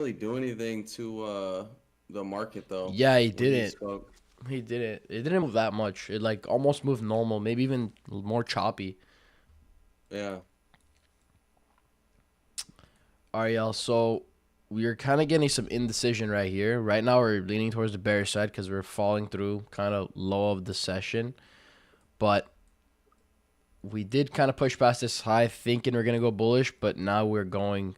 really do anything to the market though Yeah, he when he didn't. spoke. He didn't. It didn't move that much. It like almost moved normal, maybe even more choppy. Yeah. All right, y'all. So we're kind of getting some indecision right here. Right now, we're leaning towards the bearish side because we're falling through kind of low of the session. But we did kind of push past this high thinking we're going to go bullish, but now we're going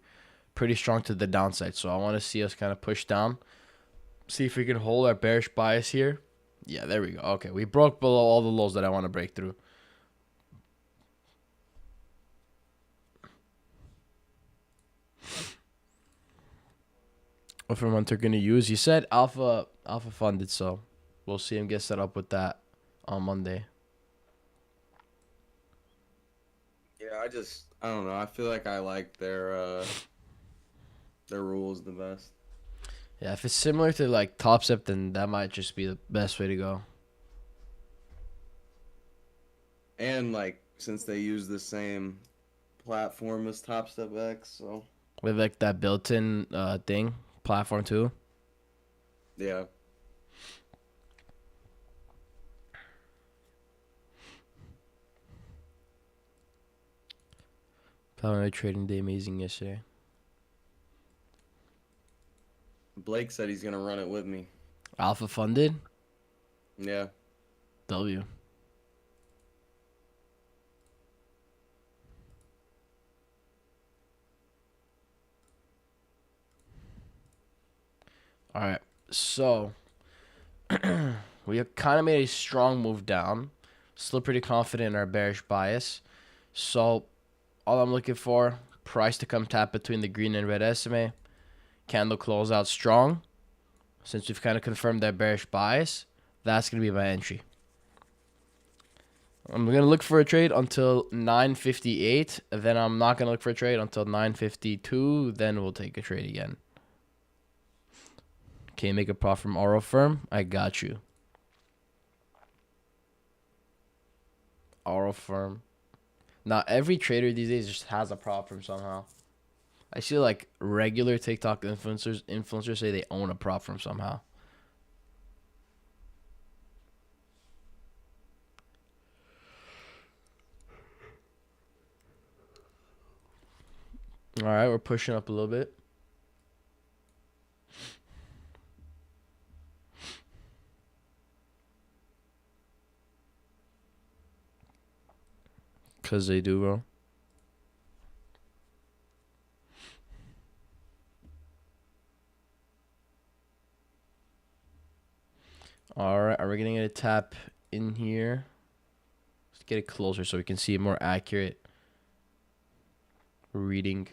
pretty strong to the downside. So I want to see us kind of push down, see if we can hold our bearish bias here. Yeah, there we go. Okay, we broke below all the lows that I want to break through. What from what they're going to use? He said alpha funded, so we'll see him get set up with that on Monday. Yeah, I don't know. I feel like I like their rules the best. Yeah, if it's similar to like Top Step, then that might just be the best way to go. And like since they use the same platform as Top Step X, so With like that built-in thing platform too. yeah. Power trading day amazing yesterday. Blake said he's gonna run it with me. Alpha funded. Yeah. W. All right. So we kind of made a strong move down. Still pretty confident in our bearish bias. So all I'm looking for, price to come tap between the green and red SMA. Candle close out strong. Since we've kind of confirmed that bearish bias, that's going to be my entry. I'm going to look for a trade until 9:58. Then I'm not going to look for a trade until 9:52. Then we'll take a trade again. Okay, make a profit from Oro Firm. I got you. Oro Firm. Now, every trader these days just has a prop firm somehow. I see like regular TikTok influencers say they own a prop firm somehow. All right, we're pushing up a little bit. Because they do, bro. All right, are we going to tap in here? Let's get it closer so we can see a more accurate reading.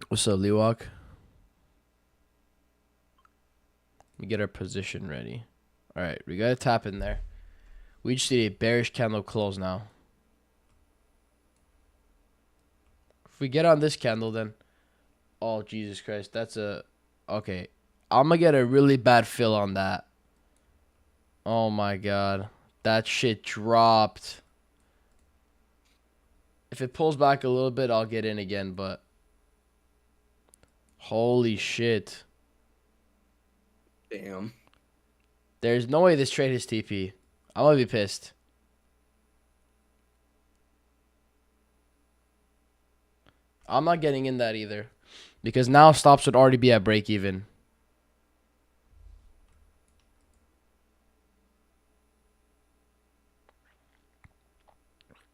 What's up, Liwak? Let me get our position ready. All right, we got to tap in there. We just need a bearish candle close now. If we get on this candle, then... Oh, Jesus Christ. That's a... Okay. I'm going to get a really bad fill on that. Oh, my God. That shit dropped. If it pulls back a little bit, I'll get in again, but... Holy shit. Damn. There's no way this trade is TP. I'm going to be pissed. I'm not getting in that either. Because now stops would already be at break even.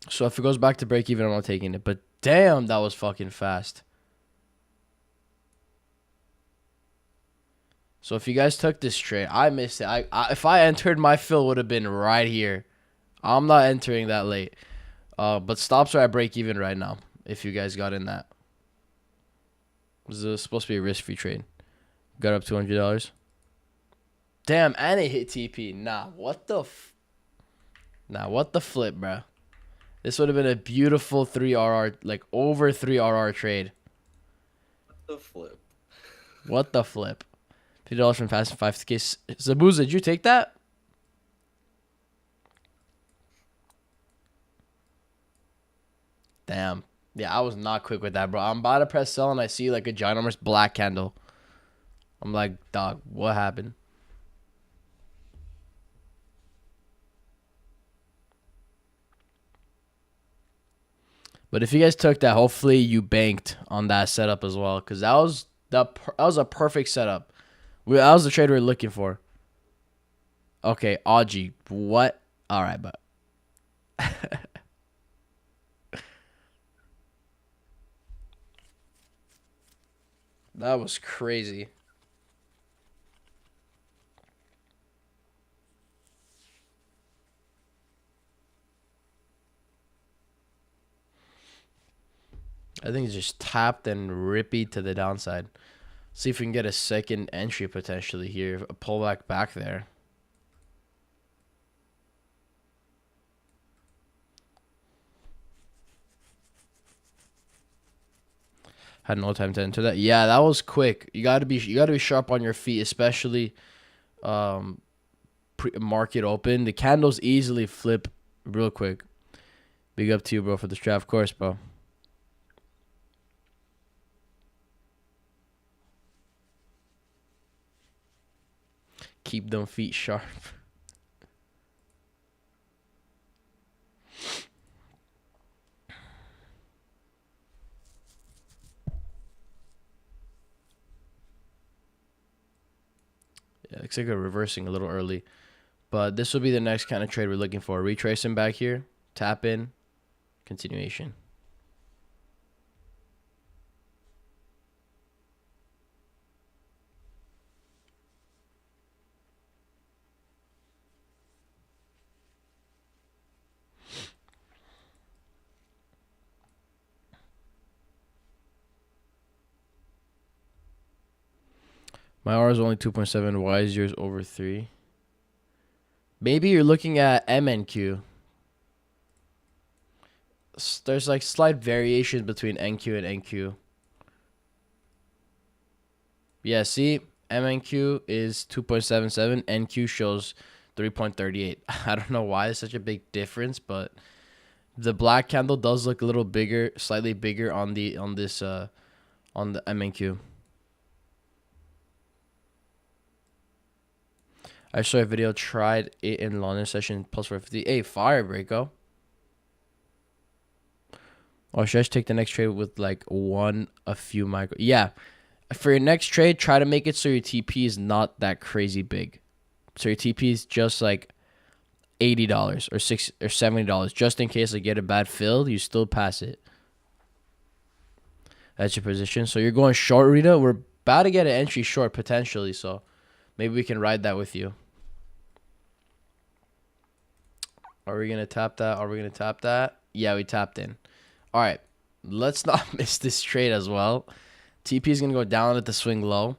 So if it goes back to break even, I'm not taking it. But damn, that was fucking fast. So if you guys took this trade, I missed it. If I entered, my fill would have been right here. I'm not entering that late. But stops are at break even right now. If you guys got in that. This is supposed to be a risk-free trade. Got up $200. Damn, and it hit TP. Nah, what the flip, bro? This would have been a beautiful 3RR, like over 3RR trade. The flip. What the flip? $50 from Fast and 5K. Zabuza, did you take that? Damn. Yeah, I was not quick with that, bro. I'm about to press sell and I see like a ginormous black candle. I'm like, dog, what happened? But if you guys took that, hopefully you banked on that setup as well, because that was a perfect setup. That was the trade we were looking for. Okay, Aji, what? All right, but that was crazy. I think it's just tapped and rippy to the downside. See if we can get a second entry potentially here. A pullback back there. Had no time to enter that. Yeah, that was quick. You gotta be sharp on your feet, especially um market open. The candles easily flip real quick. Big up to you, bro, for the strat, of course, bro. Keep them feet sharp. Yeah, looks like we're reversing a little early. But this will be the next kind of trade we're looking for. Retracing back here. Tap in. Continuation. My R is only 2.7. Why is yours over 3? Maybe you're looking at MNQ. There's like slight variations between NQ and NQ. Yeah, see? MNQ is 2.77. NQ shows 3.38. I don't know why it's such a big difference, but the black candle does look a little bigger, slightly bigger on the MNQ. I saw a video, tried it in London session plus 450. Hey, fire, Breako. Or should I just take the next trade with like a few micro? Yeah. For your next trade, try to make it so your TP is not that crazy big. So your TP is just like $80 or $70, just in case I get a bad fill, you still pass it. That's your position. So you're going short, Rita. We're about to get an entry short potentially, so maybe we can ride that with you. Are we gonna tap that? Are we gonna tap that? Yeah, we tapped in. All right, let's not miss this trade as well. TP is gonna go down at the swing low.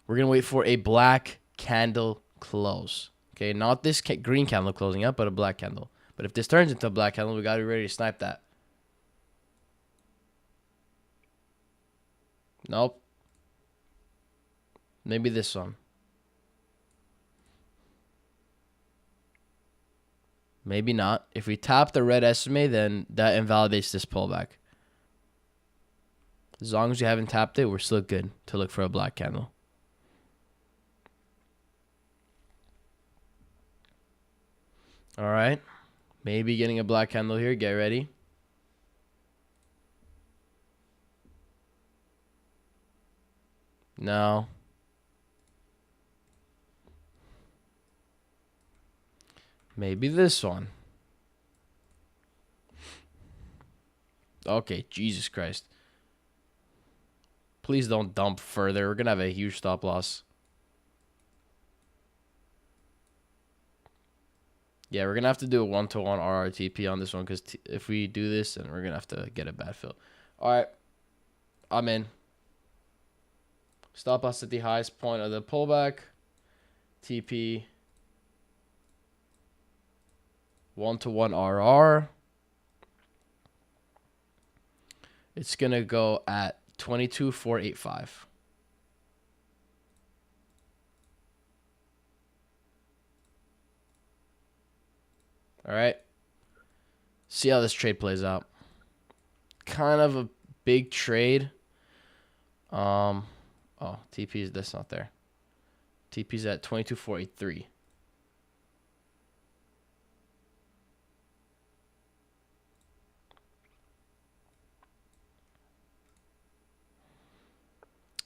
We're gonna wait for a black candle close. Okay, not this green candle closing up, but a black candle. But if this turns into a black candle, we gotta be ready to snipe that. Nope. Maybe this one. Maybe not. If we tap the red estimate, then that invalidates this pullback. As long as you haven't tapped it, we're still good to look for a black candle. All right. Maybe getting a black candle here. Get ready. No. Maybe this one. Okay, Jesus Christ. Please don't dump further. We're going to have a huge stop loss. Yeah, we're going to have to do a 1-to-1 RRTP on this one because if we do this, then we're going to have to get a bad fill. All right. I'm in. Stop loss at the highest point of the pullback. TP. 1-to-1 RR. It's going to go at 22,485. All right. See how this trade plays out. kind of a big trade. Oh, TP is this not there. TP's at 22,483.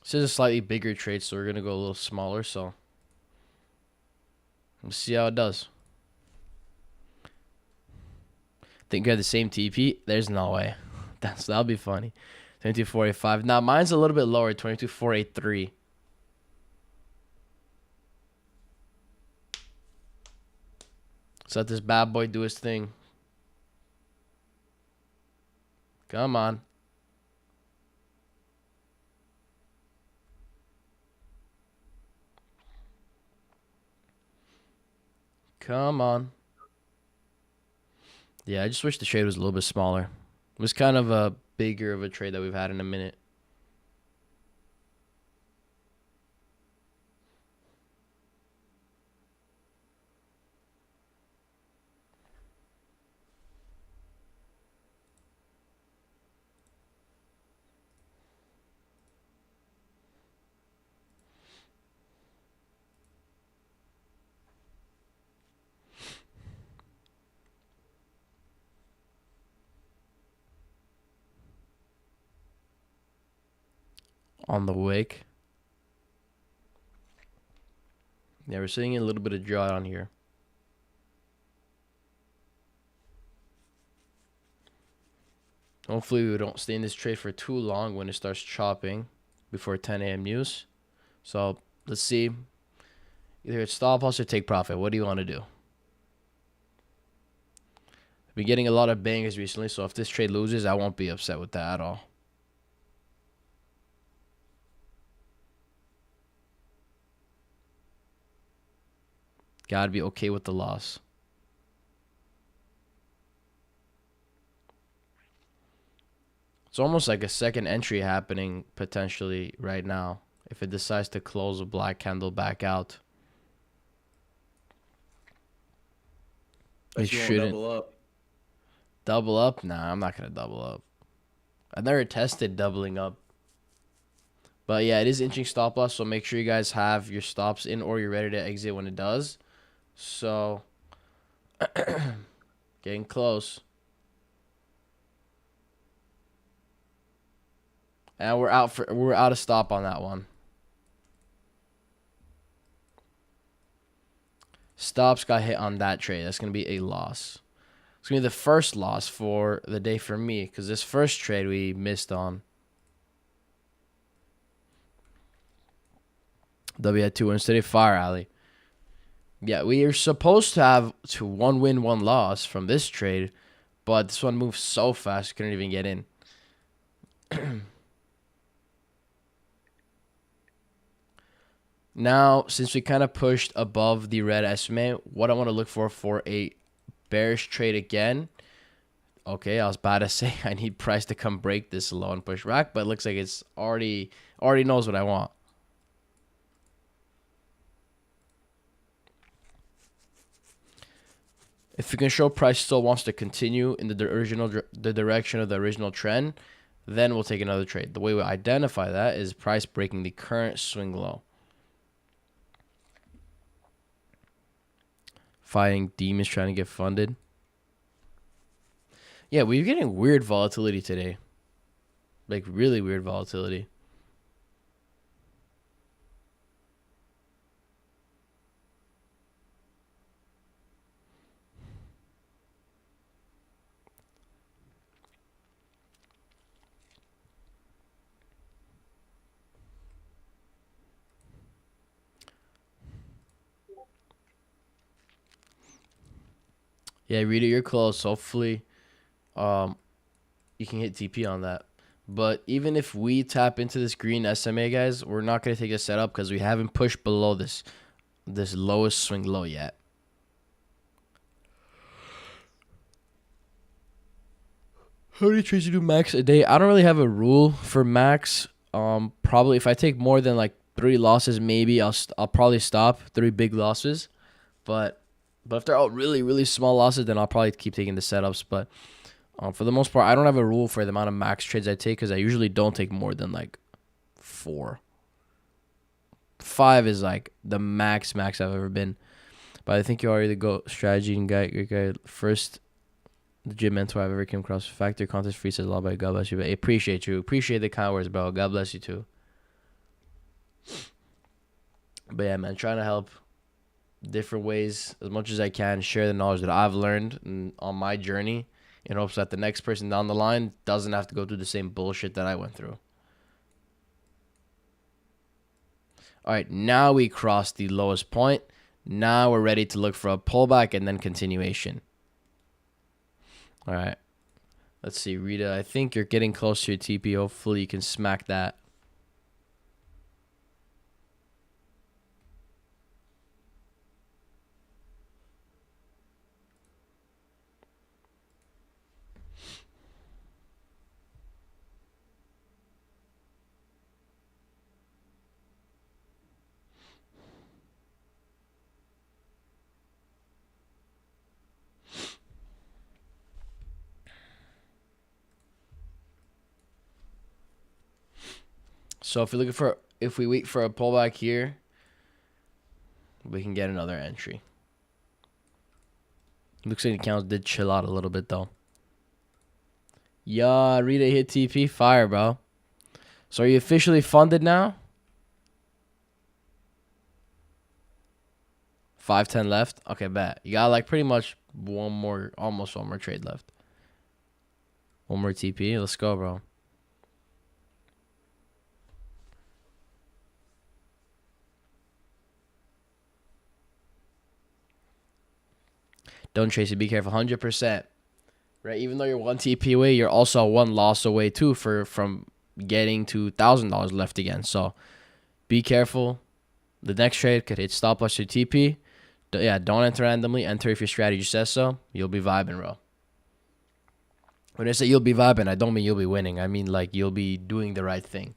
This is a slightly bigger trade, so we're gonna go a little smaller. So let's see how it does. Think you have the same TP? There's no way. That'll be funny. 22,485. Now mine's a little bit lower. 22,483. Let's let this bad boy do his thing. Come on. Come on. Yeah, I just wish the trade was a little bit smaller. It was kind of a bigger of a trade that we've had in a minute. On the wick. Yeah, we're seeing a little bit of drought on here. Hopefully we don't stay in this trade for too long when it starts chopping before 10 a.m. news. So let's see. Either it's stop loss or take profit. What do you want to do? I've been getting a lot of bangers recently, so if this trade loses, I won't be upset with that at all. Gotta be okay with the loss. It's almost like a second entry happening potentially right now if it decides to close a black candle back out. It shouldn't. Double up. Double up? Nah, I'm not going to double up. I've never tested doubling up. But yeah, it is inching stop loss, so make sure you guys have your stops in or you're ready to exit when it does. So, getting close. And we're out of stop on that one. Stops got hit on that trade. That's going to be a loss. It's going to be the first loss for the day for me because this first trade we missed on. W had 2 wins today. Fire Alley. Yeah, we are supposed to have 1 win, 1 loss from this trade, but this one moved so fast, couldn't even get in. Now, since we kind of pushed above the red estimate, what I want to look for a bearish trade again. Okay, I was about to say I need price to come break this low and push back, but it looks like it's already knows what I want. If you can show price still wants to continue in the direction of the original trend, then we'll take another trade. The way we identify that is price breaking the current swing low. Fighting demons trying to get funded. Yeah, we're getting weird volatility today. Like really weird volatility. Yeah, Rita, you're close. Hopefully, you can hit TP on that. But even if we tap into this green SMA, guys, we're not going to take a setup because we haven't pushed below this lowest swing low yet. How many trades you do max a day? I don't really have a rule for max. Probably if I take more than like 3 losses, maybe I'll probably stop 3 big losses. But if they're all really, really small losses, then I'll probably keep taking the setups. But For the most part, I don't have a rule for the amount of max trades I take because I usually don't take more than like 4. 5 is like the max I've ever been. But I think you already go strategy and guy first legit mentor I've ever came across. Factory contest free says a lot, by God bless you. But I appreciate you. Appreciate the kind words, bro. God bless you too. But yeah, man, trying to help different ways as much as I can, share the knowledge that I've learned on my journey in hopes that the next person down the line doesn't have to go through the same bullshit that I went through. All right, now we crossed the lowest point. Now we're ready to look for a pullback and then continuation. All right. Let's see, Rita. I think you're getting close to your TP. Hopefully you can smack that. So if we wait for a pullback here, we can get another entry. Looks like the accounts did chill out a little bit though. Yeah, Rita hit TP. Fire, bro. So are you officially funded now? 5-10 left. Okay, bet. You got like pretty much almost one more trade left. One more TP. Let's go, bro. Don't chase it. Be careful. 100%. Right? Even though you're one TP away, you're also one loss away too from getting to $1,000 left again. So be careful. The next trade could hit stop loss or TP. Yeah, don't enter randomly. Enter if your strategy says so. You'll be vibing, bro. When I say you'll be vibing, I don't mean you'll be winning. I mean like you'll be doing the right thing.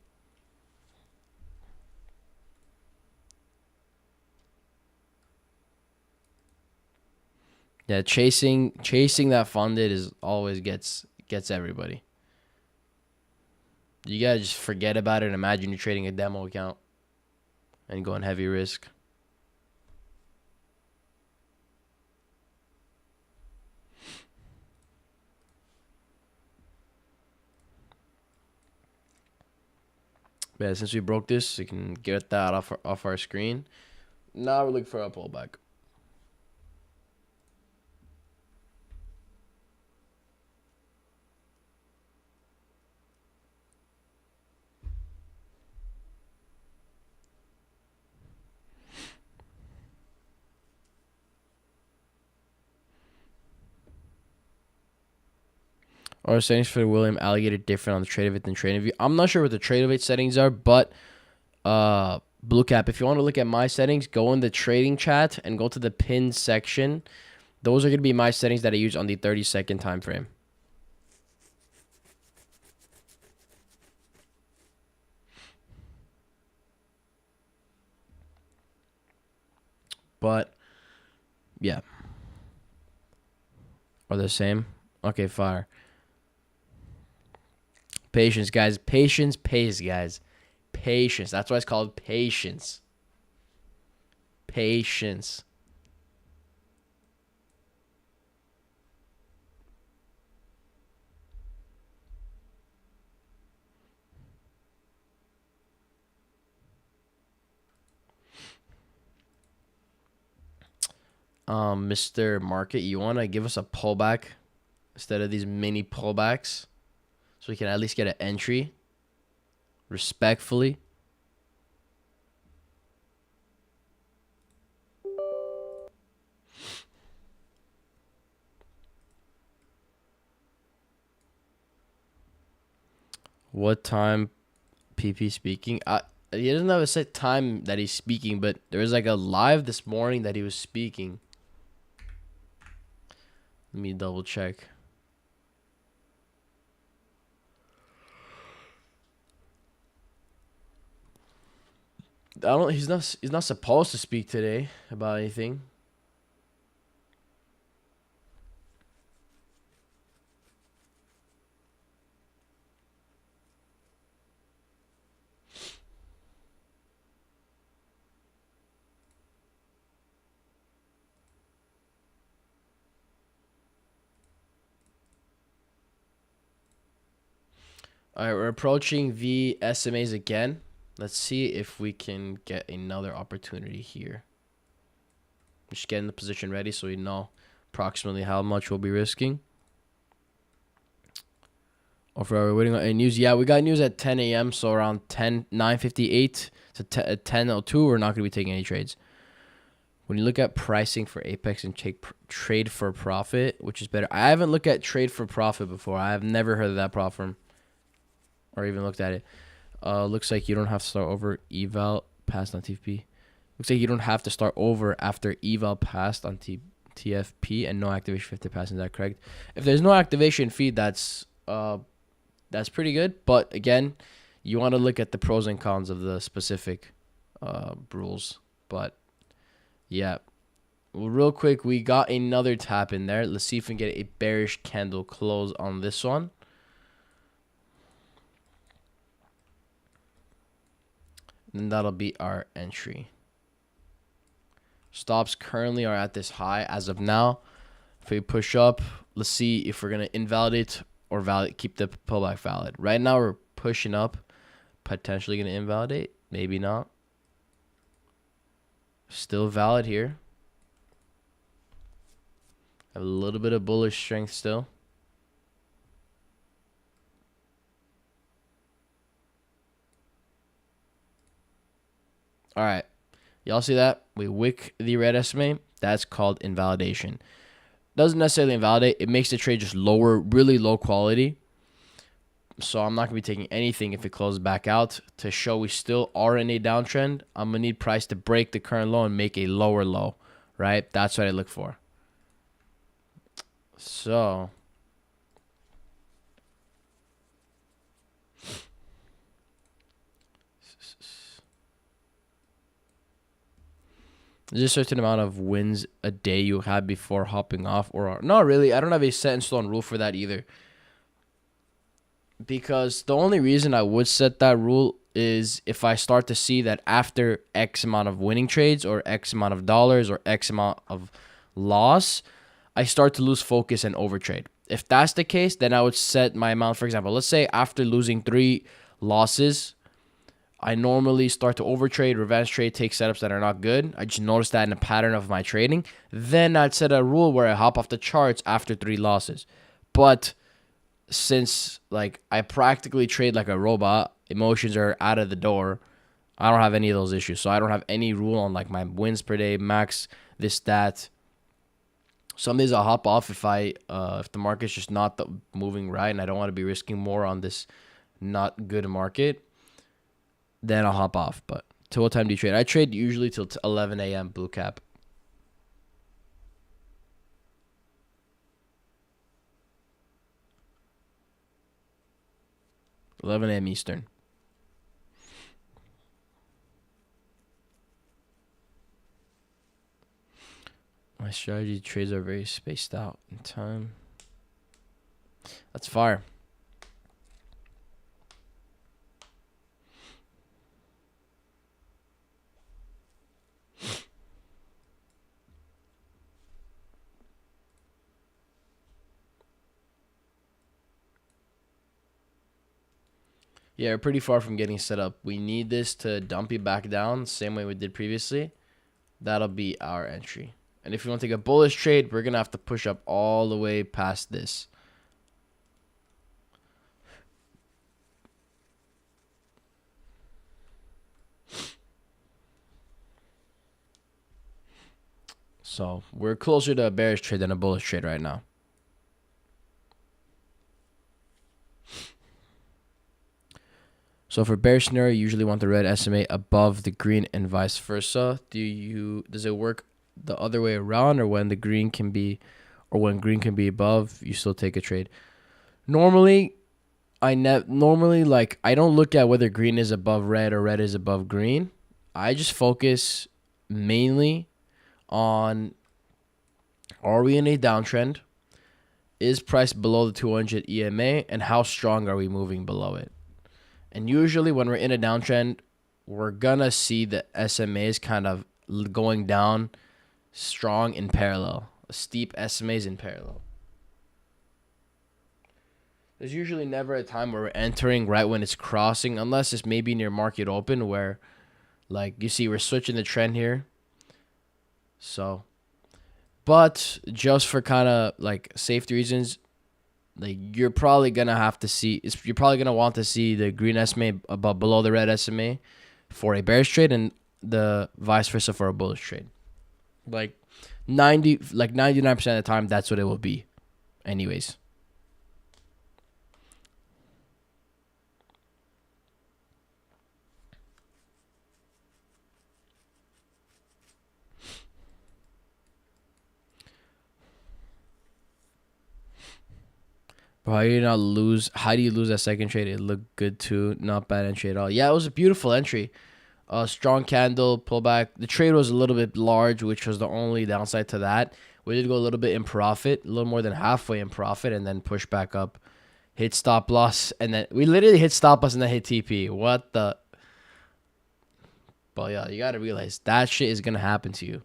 Yeah, chasing that funded is always gets everybody. You gotta just forget about it and imagine you're trading a demo account and going heavy risk. But yeah, since we broke this, we can get that off our screen. Now we're looking for a pullback. Are settings for the William Alligator different on the Tradeovate than TradeView? I'm not sure what the Tradeovate settings are, but Blue Cap, if you want to look at my settings, go in the trading chat and go to the pin section. Those are going to be my settings that I use on the 30-second time frame. But yeah, are the same. Okay, fire. Patience, guys. Patience pays, guys. Patience. That's why it's called patience. Patience. Mr. Market, you want to give us a pullback instead of these mini pullbacks so we can at least get an entry respectfully? What time PP speaking? He doesn't have a set time that he's speaking, but there was like a live this morning that he was speaking. Let me double check. He's not supposed to speak today about anything. All right, we're approaching the SMAs again. Let's see if we can get another opportunity here. Just getting the position ready so we know approximately how much we'll be risking. Or if we're waiting on any news. Yeah, we got news at 10 a.m. So around 9:58 to 10:02, we're not going to be taking any trades. When you look at pricing for Apex and trade for profit, which is better. I haven't looked at trade for profit before. I have never heard of that platform or even looked at it. Looks like you don't have to start over eval passed on TFP. Looks like you don't have to start over after eval passed on TFP and no activation fee after passing. Is that correct? If there's no activation fee, that's pretty good. But again, you want to look at the pros and cons of the specific rules. But yeah, well, real quick, we got another tap in there. Let's see if we can get a bearish candle close on this one. And that'll be our entry. Stops currently are at this high as of now. If we push up, let's see if we're going to invalidate or keep the pullback valid. Right now, we're pushing up, potentially going to invalidate. Maybe not. Still valid here. A little bit of bullish strength still. All right. Y'all see that? We wick the red SMA. That's called invalidation. Doesn't necessarily invalidate. It makes the trade just lower, really low quality. So I'm not going to be taking anything if it closes back out. To show we still are in a downtrend, I'm going to need price to break the current low and make a lower low, right? That's what I look for. So there's a certain amount of wins a day you have before hopping off, or not really. I don't have a set in stone rule for that either. Because the only reason I would set that rule is if I start to see that after X amount of winning trades or X amount of dollars or X amount of loss, I start to lose focus and overtrade. If that's the case, then I would set my amount. For example, let's say after losing 3 losses, I normally start to overtrade, revenge trade, take setups that are not good. I just noticed that in a pattern of my trading. Then I'd set a rule where I hop off the charts after 3 losses. But since like I practically trade like a robot, emotions are out of the door, I don't have any of those issues. So I don't have any rule on like my wins per day, max, this, that. Some days I'll hop off if the market's just not moving right and I don't want to be risking more on this not good market. Then I'll hop off. But till what time do you trade? I trade usually till 11 a.m. blue cap. 11 a.m. Eastern. My strategy trades are very spaced out in time. That's fire. Yeah, we're pretty far from getting set up. We need this to dump you back down, same way we did previously. That'll be our entry. And if you want to take a bullish trade, we're going to have to push up all the way past this. So we're closer to a bearish trade than a bullish trade right now. So for bearish scenario, you usually want the red SMA above the green and vice versa. Does it work the other way around, or when green can be above, you still take a trade? Normally, I don't look at whether green is above red or red is above green. I just focus mainly on, are we in a downtrend? Is price below the 200 EMA, and how strong are we moving below it? And usually when we're in a downtrend, we're gonna see the SMAs kind of going down strong in parallel, steep SMAs in parallel. There's usually never a time where we're entering right when it's crossing, unless it's maybe near market open where, like, you see we're switching the trend here. So, but just for kind of like safety reasons, like you're probably gonna have to see, you're probably gonna want to see the green SMA above below the red SMA for a bearish trade, and the vice versa for a bullish trade. Like 99% of the time, that's what it will be, anyways. But how do you not lose? How do you lose that second trade? It looked good too. Not bad entry at all. Yeah, it was a beautiful entry. Strong candle pullback. The trade was a little bit large, which was the only downside to that. We did go a little bit in profit, a little more than halfway in profit, and then push back up, hit stop loss, and then we literally hit stop loss and then hit TP. What the? But yeah, you gotta realize that shit is gonna happen to you,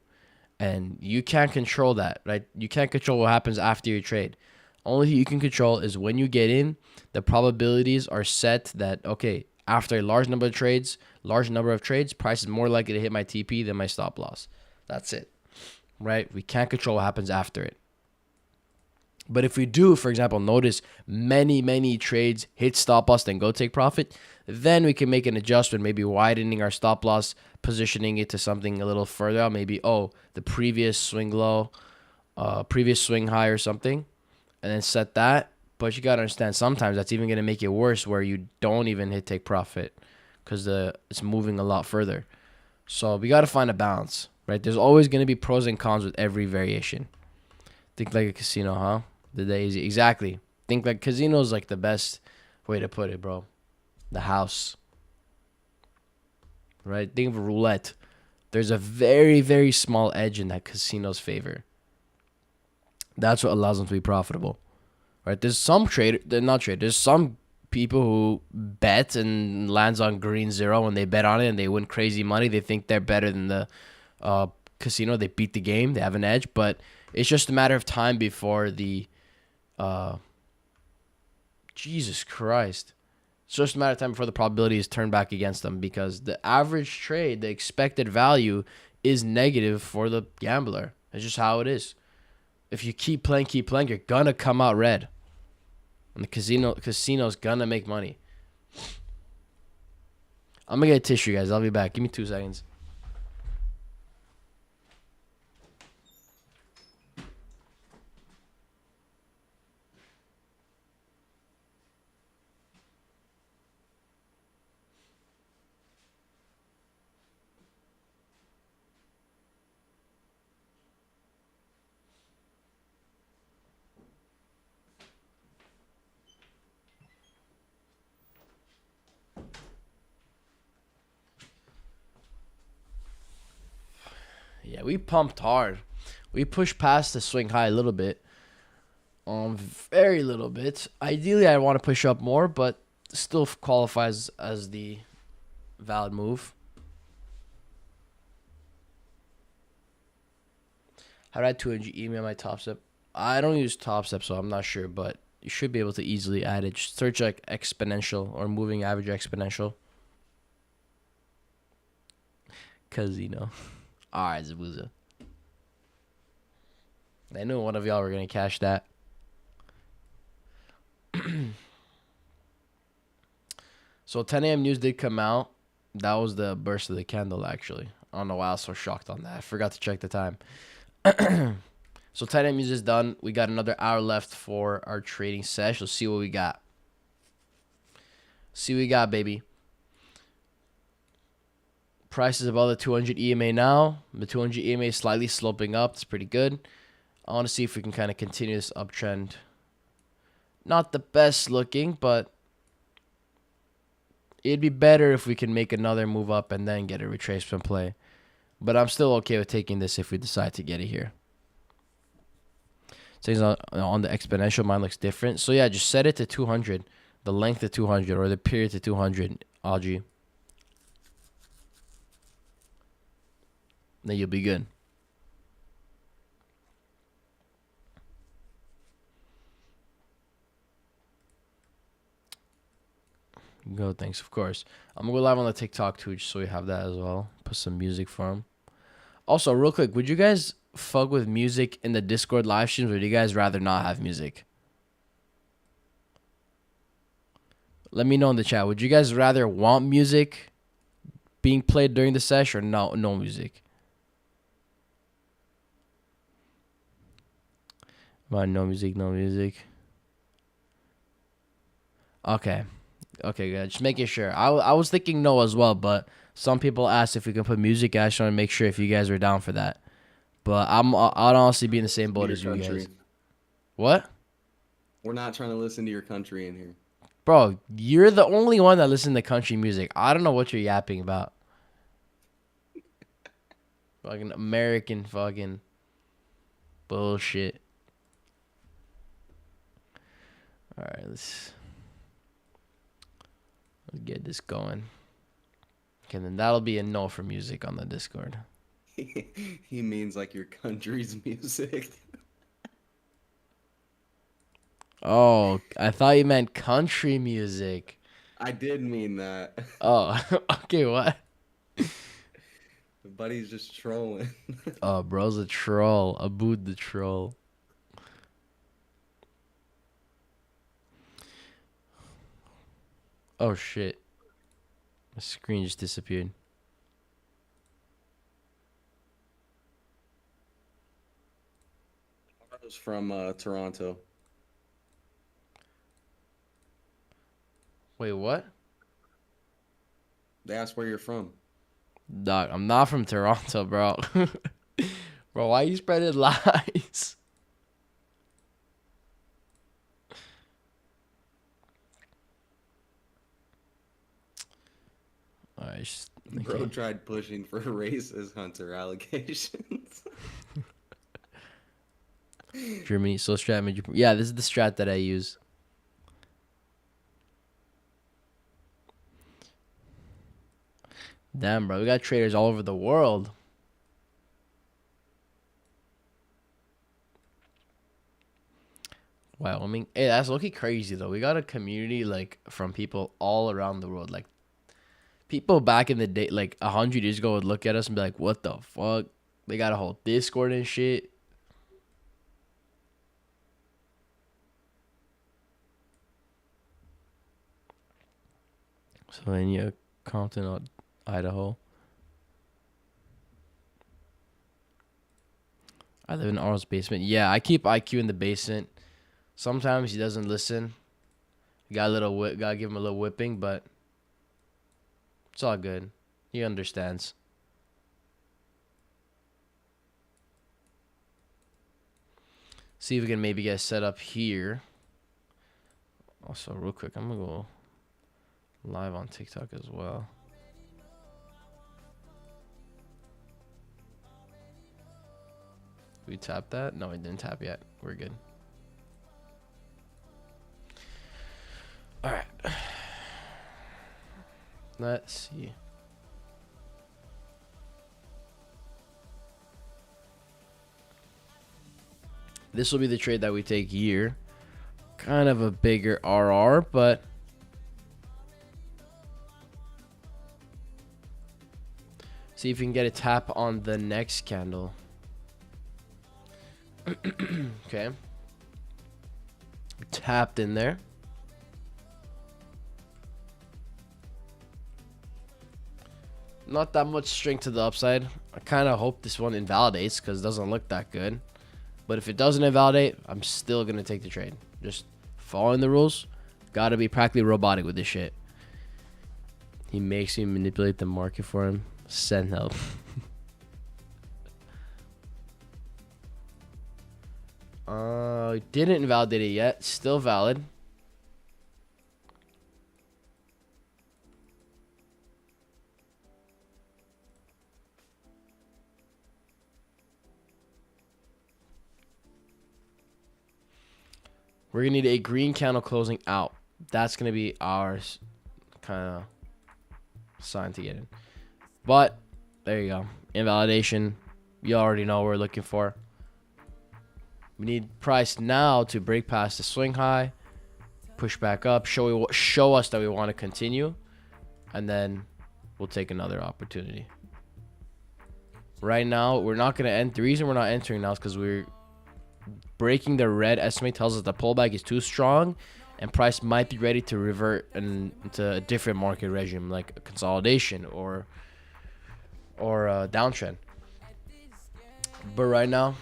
and you can't control that, right? You can't control what happens after your trade. Only thing you can control is when you get in, the probabilities are set that, okay, after a large number of trades, price is more likely to hit my TP than my stop loss. That's it, right? We can't control what happens after it. But if we do, for example, notice many trades hit stop loss, then go take profit, then we can make an adjustment, maybe widening our stop loss, positioning it to something a little further out. Maybe, the previous swing low, previous swing high or something, and then set that. But you got to understand, sometimes that's even going to make it worse where you don't even hit take profit because it's moving a lot further. So we got to find a balance, right? There's always going to be pros and cons with every variation. Think like a casino, huh? The day easy. Exactly. Think like casino is like the best way to put it, bro. The house, right? Think of a roulette. There's a very small edge in that casino's favor. That's what allows them to be profitable, right? There's some There's some people who bet and lands on green zero and they bet on it and they win crazy money. They think they're better than the casino. They beat the game. They have an edge, but it's just a matter of time before the Jesus Christ. It's just a matter of time before the probability is turned back against them, because the average trade, the expected value, is negative for the gambler. It's just how it is. If you keep playing, you're gonna come out red. And the casino's gonna make money. I'm gonna get a tissue, guys. I'll be back. Give me 2 seconds. Yeah, we pumped hard. We pushed past the swing high a little bit. Very little bit. Ideally, I want to push up more, but still qualifies as the valid move. How do I add 200 email my top step? I don't use top step, so I'm not sure, but you should be able to easily add it. Just search like exponential or moving average exponential. Casino. Alright, Zabuza. I knew one of y'all were going to cash that. So 10 a.m. news did come out. That was the burst of the candle, actually. I don't know why I was so shocked on that. I forgot to check the time. So 10 a.m. news is done. We got another hour left for our trading sesh. Let's see what we got. See what we got, baby. Price is above the 200 EMA now. The 200 EMA is slightly sloping up. It's pretty good. I want to see if we can kind of continue this uptrend. Not the best looking, but it'd be better if we can make another move up and then get a retracement play. But I'm still okay with taking this if we decide to get it here. Things on the exponential, mine looks different. So yeah, just set it to 200. The length to 200 or the period to 200, Audrey. Then you'll be good. Go, thanks, of course. I'm gonna go live on the TikTok too, just so we have that as well. Put some music for him. Also, real quick, would you guys fuck with music in the Discord live streams, or do you guys rather not have music? Let me know in the chat. Would you guys rather want music being played during the sesh or no music? Why no music, no music? Okay. Okay, good. Just making sure. I was thinking no as well, but some people asked if we can put music. I just want to make sure if you guys are down for that. But I'd honestly be in the same boat as you guys. What? We're not trying to listen to your country in here. Bro, you're the only one that listens to country music. I don't know what you're yapping about. Fucking American fucking bullshit. Alright, let's get this going. Okay, then that'll be a no for music on the Discord. He means like your country's music. Oh, I thought you meant country music. I did mean that. Oh, okay, what? Buddy's just trolling. Oh, bro's a troll. Abood the troll. Oh, shit. My screen just disappeared. I was from Toronto. Wait, what? They asked where you're from. Dog, I'm not from Toronto, bro. Bro, why you spreading lies? Alright, Bro tried pushing for racist Hunter allegations. Germany, so strat. Yeah, this is the strat that I use. Damn, bro, we got traders all over the world. Wow, I mean, hey, that's looking crazy though. We got a community like from people all around the world. Like people back in the day, like 100 years ago, would look at us and be like, "What the fuck?" They got a whole Discord and shit. So then, yeah, Compton, Idaho. I live in Arnold's basement. Yeah, I keep IQ in the basement. Sometimes he doesn't listen. Gotta give him a little whipping, but it's all good. He understands. See if we can maybe get set up here. Also, real quick, I'm gonna go live on TikTok as well. We tapped that? No, we didn't tap yet. We're good. All right. Let's see. This will be the trade that we take here. Kind of a bigger RR, but see if we can get a tap on the next candle. Okay. Tapped in there. Not that much strength to the upside. I kind of hope this one invalidates because it doesn't look that good. But if it doesn't invalidate, I'm still going to take the trade. Just following the rules. Got to be practically robotic with this shit. He makes me manipulate the market for him. Send help. Didn't invalidate it yet. Still valid. We're going to need a green candle closing out. That's going to be our kind of sign to get in. But, there you go. Invalidation. You already know what we're looking for. We need price now to break past the swing high. push back up, show us that we want to continue, and then we'll take another opportunity. Right now, we're not going to end. The reason we're not entering now is because we're breaking the red estimate. Tells us the pullback is too strong and price might be ready to revert into a different market regime, like a consolidation or a downtrend. But right now,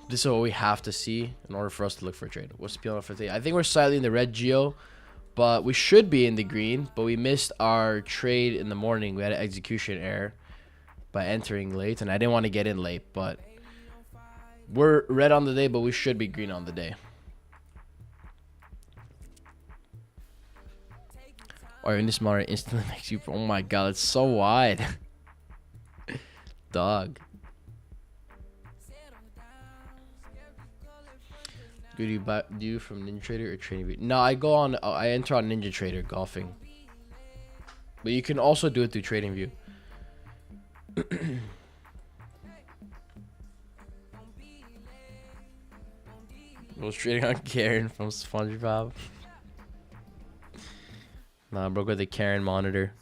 this is what we have to see in order for us to look for a trade. What's the PL for today? I think we're slightly in the red geo, but we should be in the green. But we missed our trade in the morning. We had an execution error by entering late, and I didn't want to get in late. But we're red on the day, but we should be green on the day. Or in this model instantly makes you. Oh my god, it's so wide. Dog. Do you from Ninja Trader or TradingView? No, I enter on Ninja Trader golfing. But you can also do it through TradingView. I was trading on Karen from SpongeBob. Nah, bro, got the Karen monitor.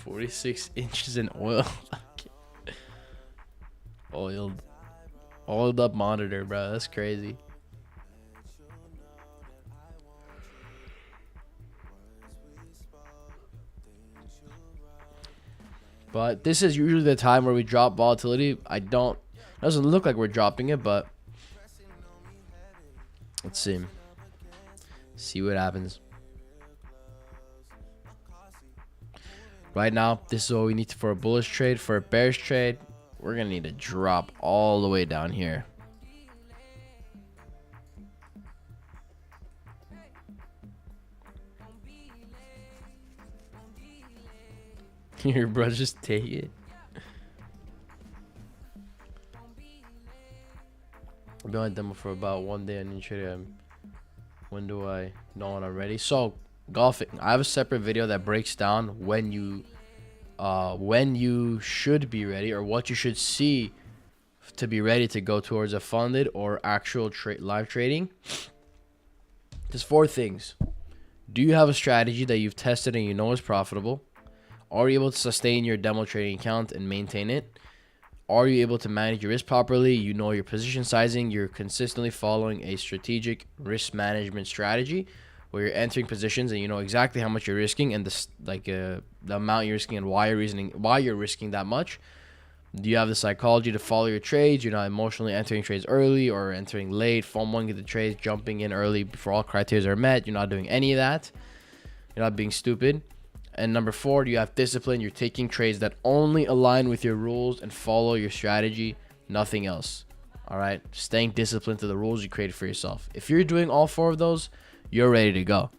$46 inches in oil. Oiled up monitor, bro. That's crazy. But this is usually the time where we drop volatility. It doesn't look like we're dropping it, but let's see what happens. Right now, this is what we need for a bullish trade. For a bearish trade, we're going to need to drop all the way down here. Here, bro, just take it. I've been on demo for about 1 day on Ninja Trader. When do I know when I'm ready? So, golfing. I have a separate video that breaks down when you should be ready, or what you should see to be ready to go towards a funded or actual live trading. There's 4 things. Do you have a strategy that you've tested and you know is profitable? Are you able to sustain your demo trading account and maintain it? Are you able to manage your risk properly? You know your position sizing. You're consistently following a strategic risk management strategy where you're entering positions and you know exactly how much you're risking and the amount you're risking and why you're risking that much. Do you have the psychology to follow your trades? You're not emotionally entering trades early or entering late, FOMOing the trades, jumping in early before all criteria are met. You're not doing any of that. You're not being stupid. And number 4, do you have discipline? You're taking trades that only align with your rules and follow your strategy, nothing else. All right, staying disciplined to the rules you created for yourself. If you're doing all 4 of those, you're ready to go.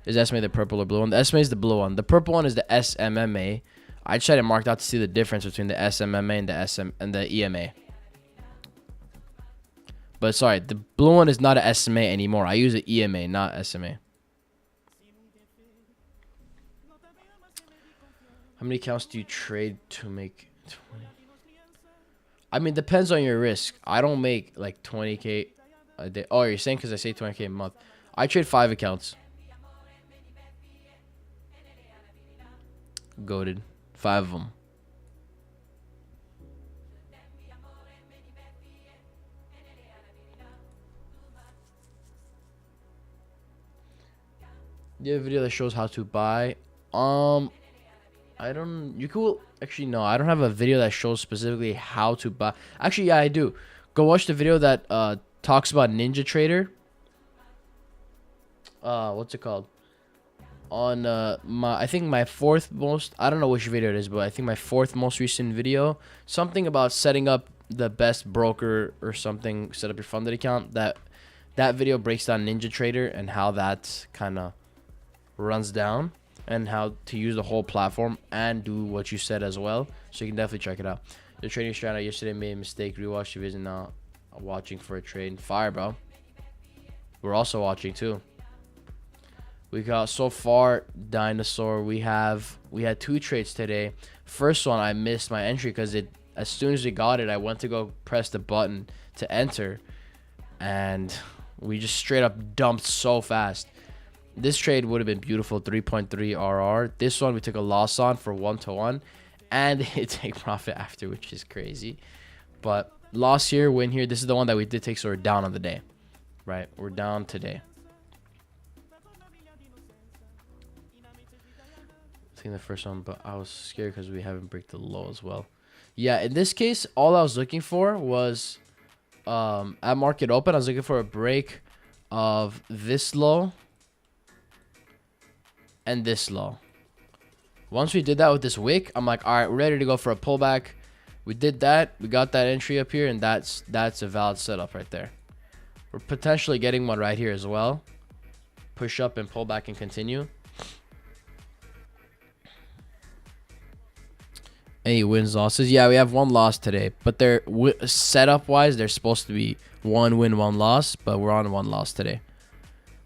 Is SMA the purple or blue one? The SMA is the blue one. The purple one is the SMMA. I tried to mark out to see the difference between the SMMA and the EMA. But sorry, the blue one is not an SMA anymore. I use an EMA, not SMA. How many accounts do you trade to make 20? I mean, depends on your risk. I don't make like 20K a day. Oh, you're saying because I say 20K a month. I trade 5 accounts. Goated. 5 of them. Do you have a video that shows how to buy? I don't. You could actually no. I don't have a video that shows specifically how to buy. Actually, yeah, I do. Go watch the video that talks about Ninja Trader. What's it called? On I think my 4th most. I don't know which video it is, but I think my 4th most recent video. Something about setting up the best broker or something. Set up your funded account. That video breaks down Ninja Trader and how that kind of runs down. and how to use the whole platform and do what you said as well. So you can definitely check it out. The trading strat yesterday made a mistake. Rewatched the vision now. Watching for a trade. Fire, bro. We're also watching too. We got so far dinosaur. We had 2 trades today. First one I missed my entry because as soon as we got it, I went to go press the button to enter, and we just straight up dumped so fast. This trade would have been beautiful, 3.3 RR. This one we took a loss on for 1-to-1, and it take profit after, which is crazy. But loss here, win here. This is the one that we did take, so we're down on the day, right? We're down today. I think the first one, but I was scared because we haven't break the low as well. Yeah, in this case, all I was looking for was at market open, I was looking for a break of this low and this low. Once we did that with this wick, I'm like, all right, we're ready to go for a pullback. We did that. We got that entry up here, and that's a valid setup right there. We're potentially getting one right here as well. Push up and pull back and continue. Any wins, losses? Yeah, we have 1 loss today, but they're setup wise, they're supposed to be 1 win, 1 loss, but we're on 1 loss today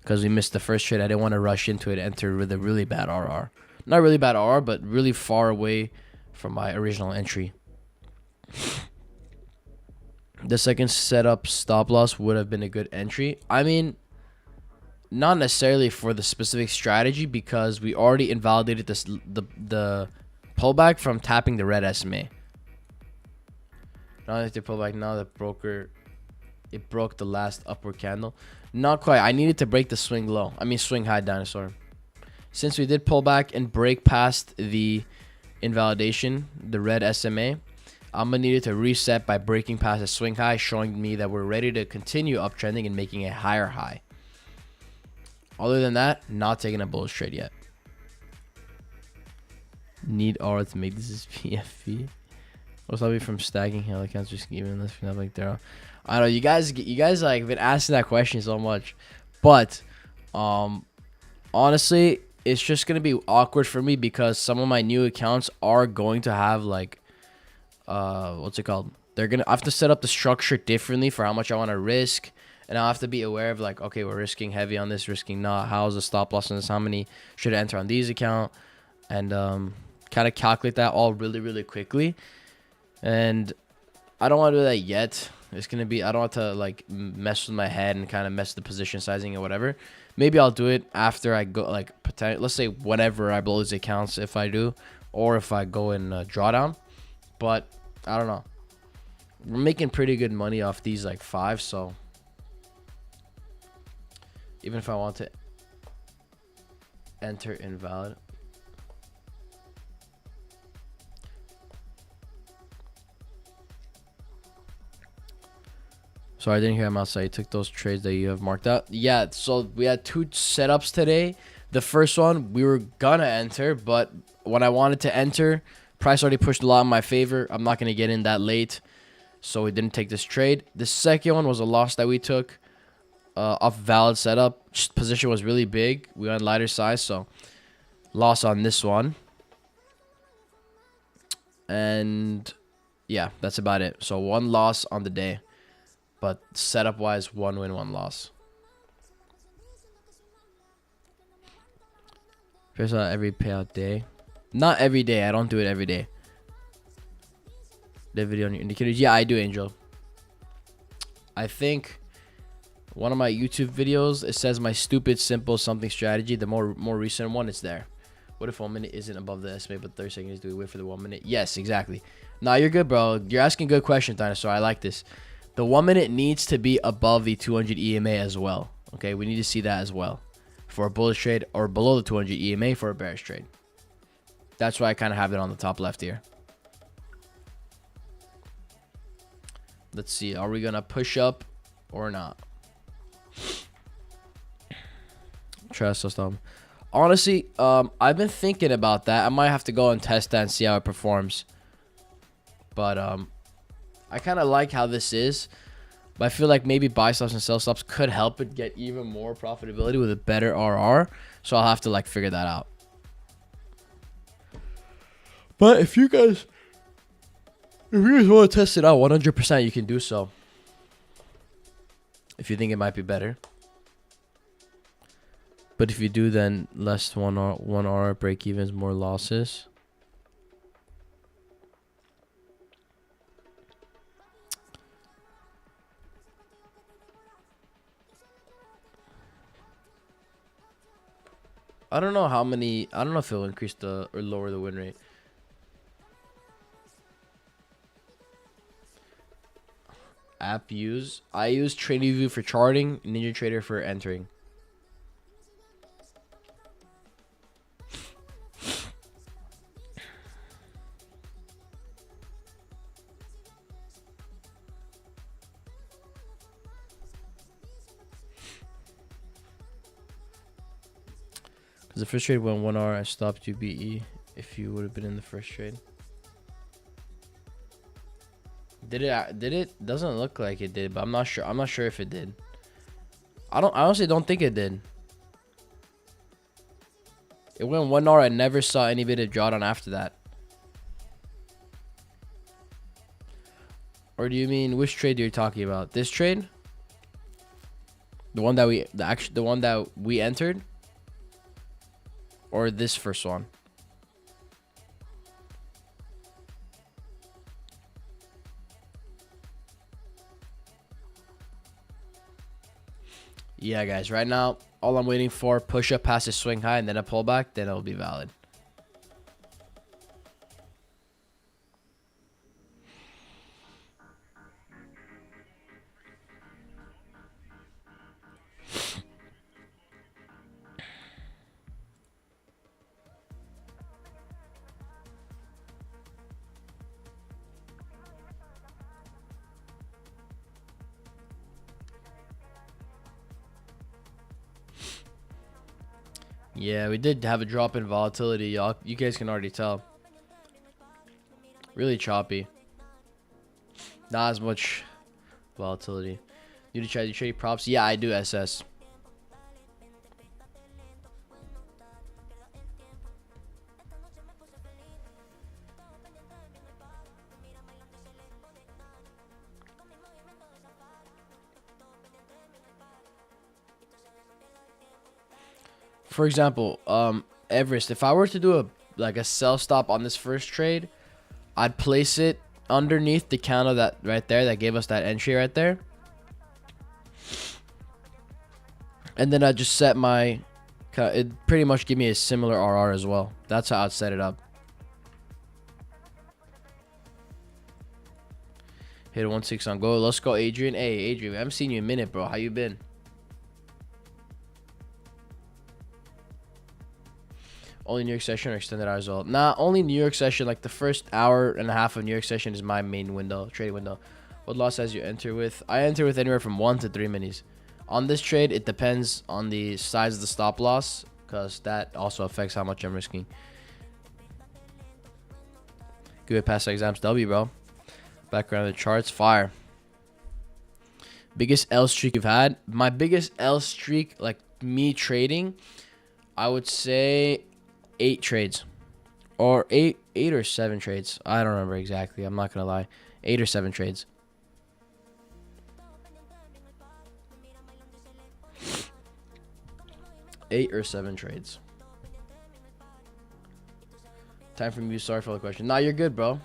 because we missed the first trade. I didn't want to rush into it, enter with a really bad RR. Not really bad RR, but really far away from my original entry. The second setup stop loss would have been a good entry. I mean, not necessarily for the specific strategy because we already invalidated the pullback from tapping the red SMA. Now that they pull back, now the broker, it broke the last upward candle. Not quite. I needed to break the swing low. I mean swing high, dinosaur. Since we did pull back and break past the invalidation, the red SMA, I'm gonna need it to reset by breaking past a swing high, showing me that we're ready to continue uptrending and making a higher high. Other than that, not taking a bullish trade yet. Need aura to make this PFP. What's up from stacking hell accounts just even this for like there. I know you guys like been asking that question so much, but honestly, it's just gonna be awkward for me because some of my new accounts are going to have like what's it called? They're gonna have to set up the structure differently for how much I want to risk, and I'll have to be aware of like, okay, we're risking heavy on this, risking not. How's the stop loss on this? How many should I enter on these account? And kind of calculate that all really quickly. And I don't want to do that yet. It's gonna be, I don't want to like mess with my head and kind of mess with the position sizing or whatever. Maybe I'll do it after I go, like let's say whenever I blow these accounts, if I do, or if I go in drawdown. But I don't know. We're making pretty good money off these like 5, so even if I want to enter invalid. Sorry, I didn't hear him outside. You took those trades that you have marked out. Yeah, so we had 2 setups today. The first one, we were gonna enter, but when I wanted to enter, price already pushed a lot in my favor. I'm not gonna get in that late, so we didn't take this trade. The second one was a loss that we took off valid setup. Just position was really big. We went lighter size, so loss on this one. And yeah, that's about it. So 1 loss on the day. But setup wise, 1 win, 1 loss. First every payout day. Not every day. I don't do it every day. The video on your indicators. Yeah, I do, Angel. I think one of my YouTube videos, it says my stupid simple something strategy. The more recent one, it's there. What if 1 minute isn't above the estimate, but 30 seconds? Do we wait for the 1 minute? Yes, exactly. Nah, you're good, bro. You're asking good questions, Dinosaur. I like this. The 1 minute needs to be above the 200 EMA as well. Okay, we need to see that as well for a bullish trade, or below the 200 EMA for a bearish trade. That's why I kind of have it on the top left here. Let's see. Are we going to push up or not? Trust system. Honestly, I've been thinking about that. I might have to go and test that and see how it performs. But I kind of like how this is, but I feel like maybe buy stops and sell stops could help it get even more profitability with a better RR. So I'll have to like figure that out. But if you guys want to test it out 100%, you can do so. If you think it might be better. But if you do, then less 1 hour break evens, more losses. I don't know how many. I don't know if it'll increase or lower the win rate. App use. I use TradingView for charting, NinjaTrader for entering. Because the first trade went 1 hour, I stopped UBE if you would have been in the first trade. Did it? Doesn't look like it did, but I'm not sure. I'm not sure if it did. I honestly don't think it did. It went 1 hour. I never saw any bit of drawdown after that. Or do you mean which trade you're talking about? This trade? The one that we entered? Or this first one? Yeah, guys. Right now, all I'm waiting for, push up past the swing high and then a pullback, then it'll be valid. Yeah, we did have a drop in volatility, y'all. You guys can already tell. Really choppy. Not as much volatility. You to try to trade props? Yeah, I do SS. For example, Everest, if I were to do a sell stop on this first trade, I'd place it underneath the candle that right there that gave us that entry right there. And then I'd just set my, it'd pretty much give me a similar RR as well. That's how I'd set it up. Hit a 1-6 on go. Let's go, Adrian. Hey, Adrian, I haven't seen you in a minute, bro. How you been? Only New York session or extended hours well? Nah, only New York session. Like the first hour and a half of New York session is my main window, trading window. What loss as you enter with? I enter with anywhere from 1 to 3 minis. On this trade, it depends on the size of the stop loss, because that also affects how much I'm risking. Good past exams W, bro. Background of the charts, fire. Biggest L streak you've had? My biggest L streak, like me trading, I would say 8 trades, or 8 or 7 trades. I don't remember exactly. I'm not gonna lie. 8 or 7 trades. Eight or 7 trades. Time for me. Sorry for the question. Nah, you're good, bro.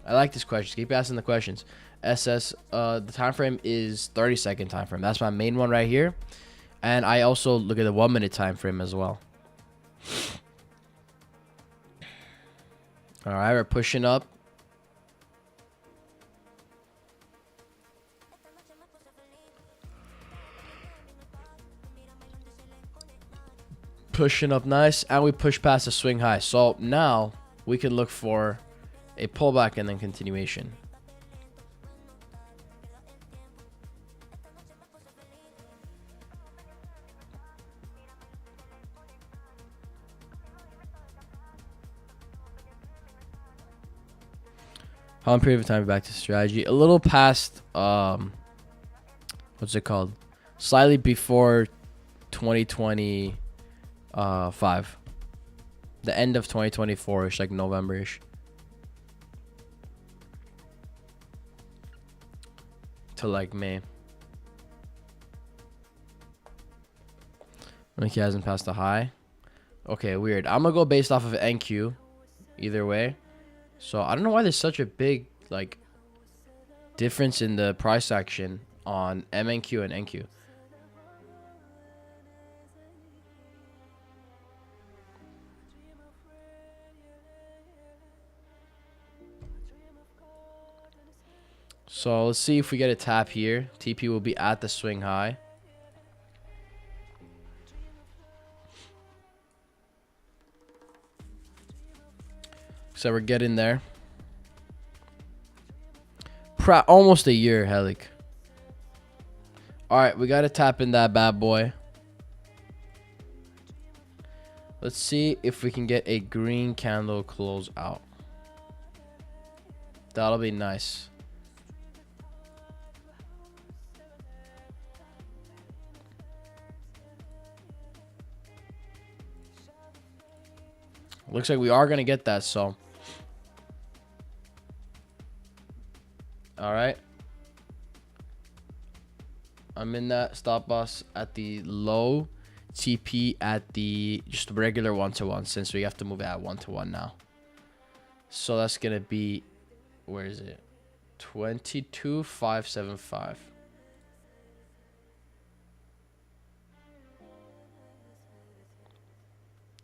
I like this question. Keep asking the questions. SS. The time frame is 30-second time frame. That's my main one right here. And I also look at the 1-minute time frame as well. All right, we're pushing up. Pushing up nice, and we push past the swing high. So now we can look for a pullback and then continuation. How long period of time back to strategy? A little past, what's it called? Slightly before 2025. The end of 2024-ish, like November-ish. To like May. Like he hasn't passed the high. Okay, weird. I'm gonna go based off of NQ. Either way. So I don't know why there's such a big like difference in the price action on MNQ and NQ. So let's see if we get a tap here. TP will be at the swing high. So we're getting there. Almost a year, Helic. All right, we got to tap in that bad boy. Let's see if we can get a green candle close out. That'll be nice. Looks like we are going to get that, so. All right. I'm in that stop loss at the low. TP at the just regular 1-to-1 since we have to move it at 1-to-1 now. So that's going to be, where is it? 22,575.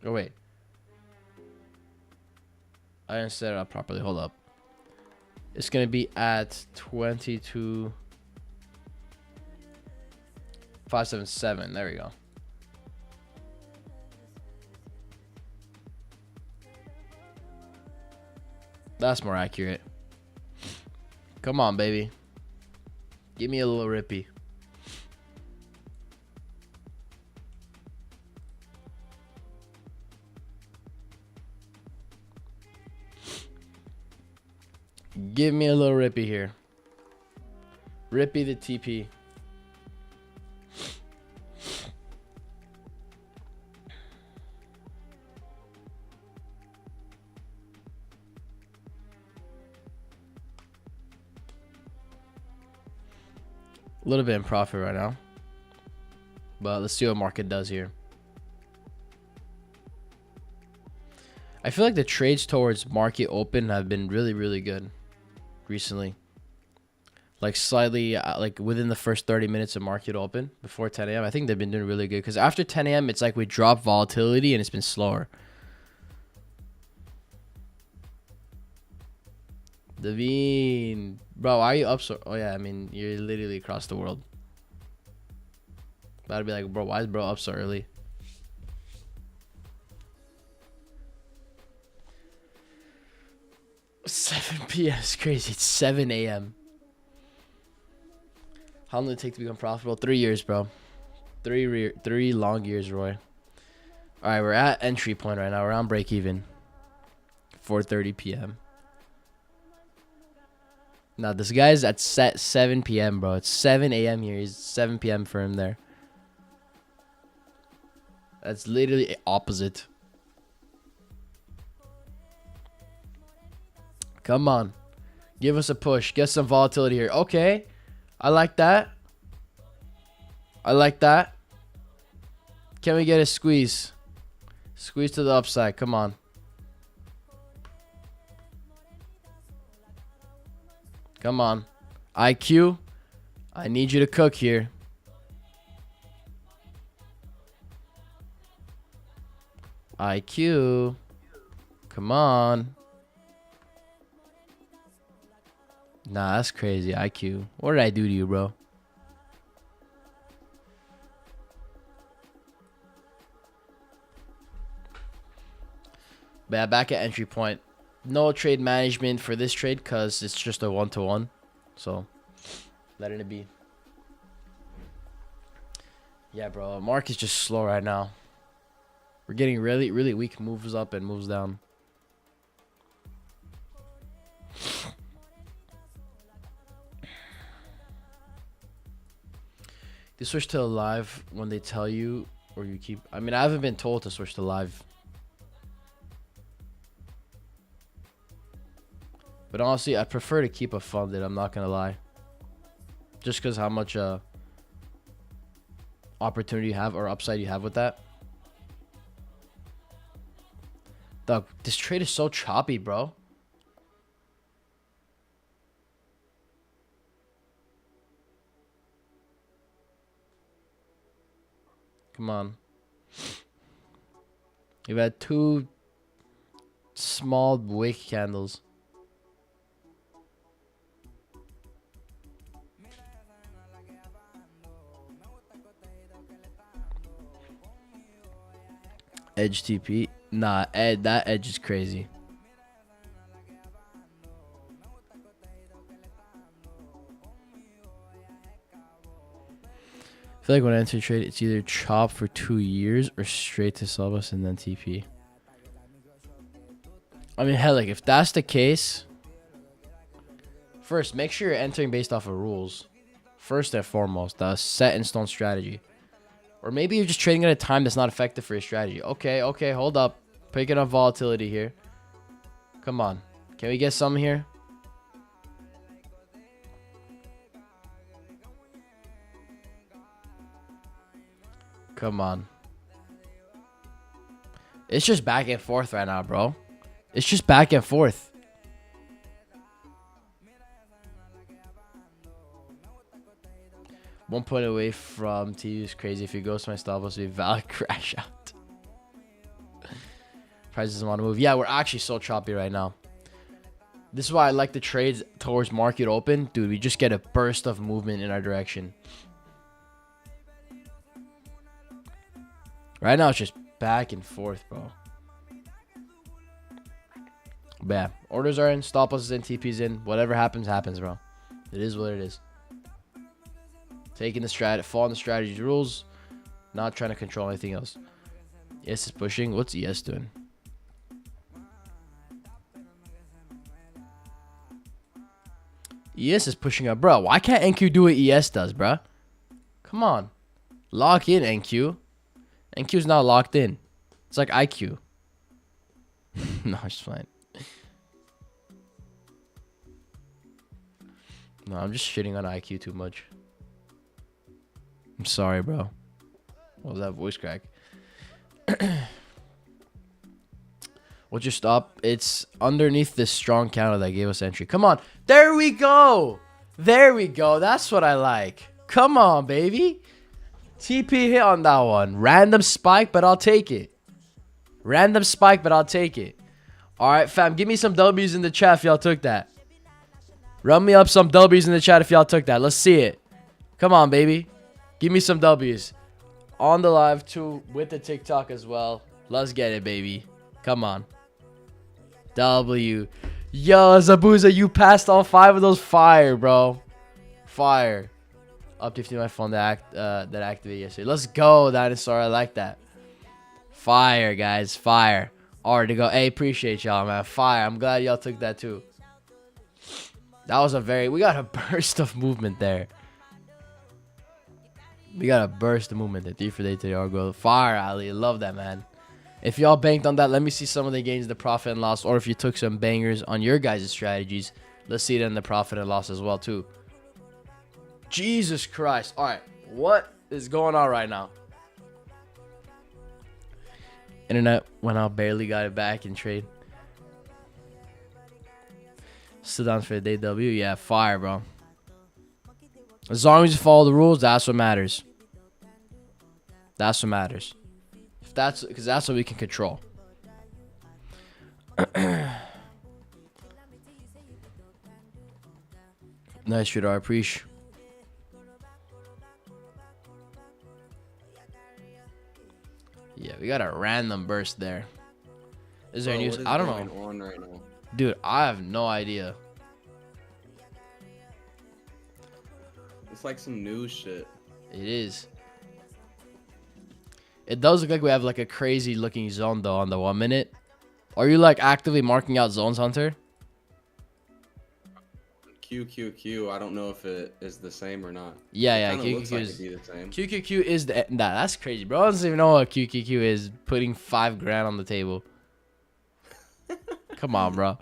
Oh, wait. I didn't set it up properly. Hold up. It's going to be at 22,577. There we go. That's more accurate. Come on, baby. Give me a little rippy. Give me a little rippy here. Rippy the TP. A little bit in profit right now. But let's see what market does here. I feel like the trades towards market open have been really, really good recently. Like slightly, like within the first 30 minutes of market open before 10 a.m. I think they've been doing really good. Because after 10 a.m., it's like we drop volatility and it's been slower. Devine. Bro, why are you up so... Oh, yeah, I mean, you're literally across the world. But I'd be like, bro, why is bro up so early? $7 p.m. is crazy. It's 7 a.m. How long did it take to become profitable? 3 years, bro. Three long years, Roy. All right, we're at entry point right now. We're on break even. 4:30 p.m. Now, this guy's at 7 p.m., bro. It's 7 a.m. here. He's 7 p.m. for him there. That's literally opposite. Come on. Give us a push. Get some volatility here. Okay. I like that. I like that. Can we get a squeeze? Squeeze to the upside. Come on. Come on. IQ. I need you to cook here. IQ. Come on. Nah, that's crazy. IQ. What did I do to you, bro? But yeah, back at entry point. No trade management for this trade because it's just a 1-to-1. So, letting it be. Yeah, bro. Market's just slow right now. We're getting really, really weak moves up and moves down. They switch to live when they tell you, or you keep... I mean, I haven't been told to switch to live. But honestly, I prefer to keep it funded. I'm not gonna lie. Just because how much opportunity you have or upside you have with that. Dog, this trade is so choppy, bro. Come on. You've had 2 small wick candles. Edge TP. Nah, that edge is crazy. I feel like when I enter trade, it's either chop for 2 years or straight to sell us and then TP. I mean, hell, like, if that's the case, first, make sure you're entering based off of rules. First and foremost, the set-in-stone strategy. Or maybe you're just trading at a time that's not effective for your strategy. Okay, hold up. Picking up volatility here. Come on. Can we get some here? Come on. It's just back and forth right now, bro. It's just back and forth. One point away from TV is crazy. If he goes to my stop loss, it'll be valid crash out. Price doesn't want to move. Yeah, we're actually so choppy right now. This is why I like the trades towards market open. Dude, we just get a burst of movement in our direction. Right now, it's just back and forth, bro. But yeah, orders are in, stop losses in, TP's in. Whatever happens, happens, bro. It is what it is. Taking the following the strategy's rules. Not trying to control anything else. ES is pushing. What's ES doing? ES is pushing up. Bro, why can't NQ do what ES does, bro? Come on. Lock in, NQ. NQ's not locked in. It's like IQ. No, it's fine. No, I'm just shitting on IQ too much. I'm sorry, bro. What was that voice crack? What's your stop? It's underneath this strong counter that gave us entry. Come on. There we go. There we go. That's what I like. Come on, baby. TP hit on that one. Random spike, but I'll take it. Random spike, but I'll take it. All right, fam. Give me some W's in the chat if y'all took that. Run me up some W's in the chat if y'all took that. Let's see it. Come on, baby. Give me some W's. On the live, too, with the TikTok as well. Let's get it, baby. Come on. W. Yo, Zabuza, you passed all 5 of those. Fire, bro. Fire. Uplifting my phone that activated yesterday. Let's go, Dinosaur. I like that. Fire, guys. Fire. Alright to go. Hey, appreciate y'all, man. Fire. I'm glad y'all took that, too. That was we got a burst of movement there. We got a burst of movement there. 3 for day today. Argo. Fire, Ali. Love that, man. If y'all banked on that, let me see some of the gains, the profit and loss. Or if you took some bangers on your guys' strategies, let's see it in the profit and loss as well, too. Jesus Christ. All right. What is going on right now? Internet went out. Barely got it back in trade. Still down for the day, W. Yeah, fire, bro. As long as you follow the rules, that's what matters. That's what matters. Because that's what we can control. Nice shit, I appreciate. Yeah, we got a random burst there. Is there news? I don't know. Right now? Dude, I have no idea. It's like some new shit. It is. It does look like we have like a crazy looking zone though on the 1 minute. Are you like actively marking out zones, Hunter? QQQ, I don't know if it is the same or not. Yeah, QQQ is the same. QQQ is that's crazy, bro. I don't even know what QQQ is. Putting $5 grand on the table. Come on, bro.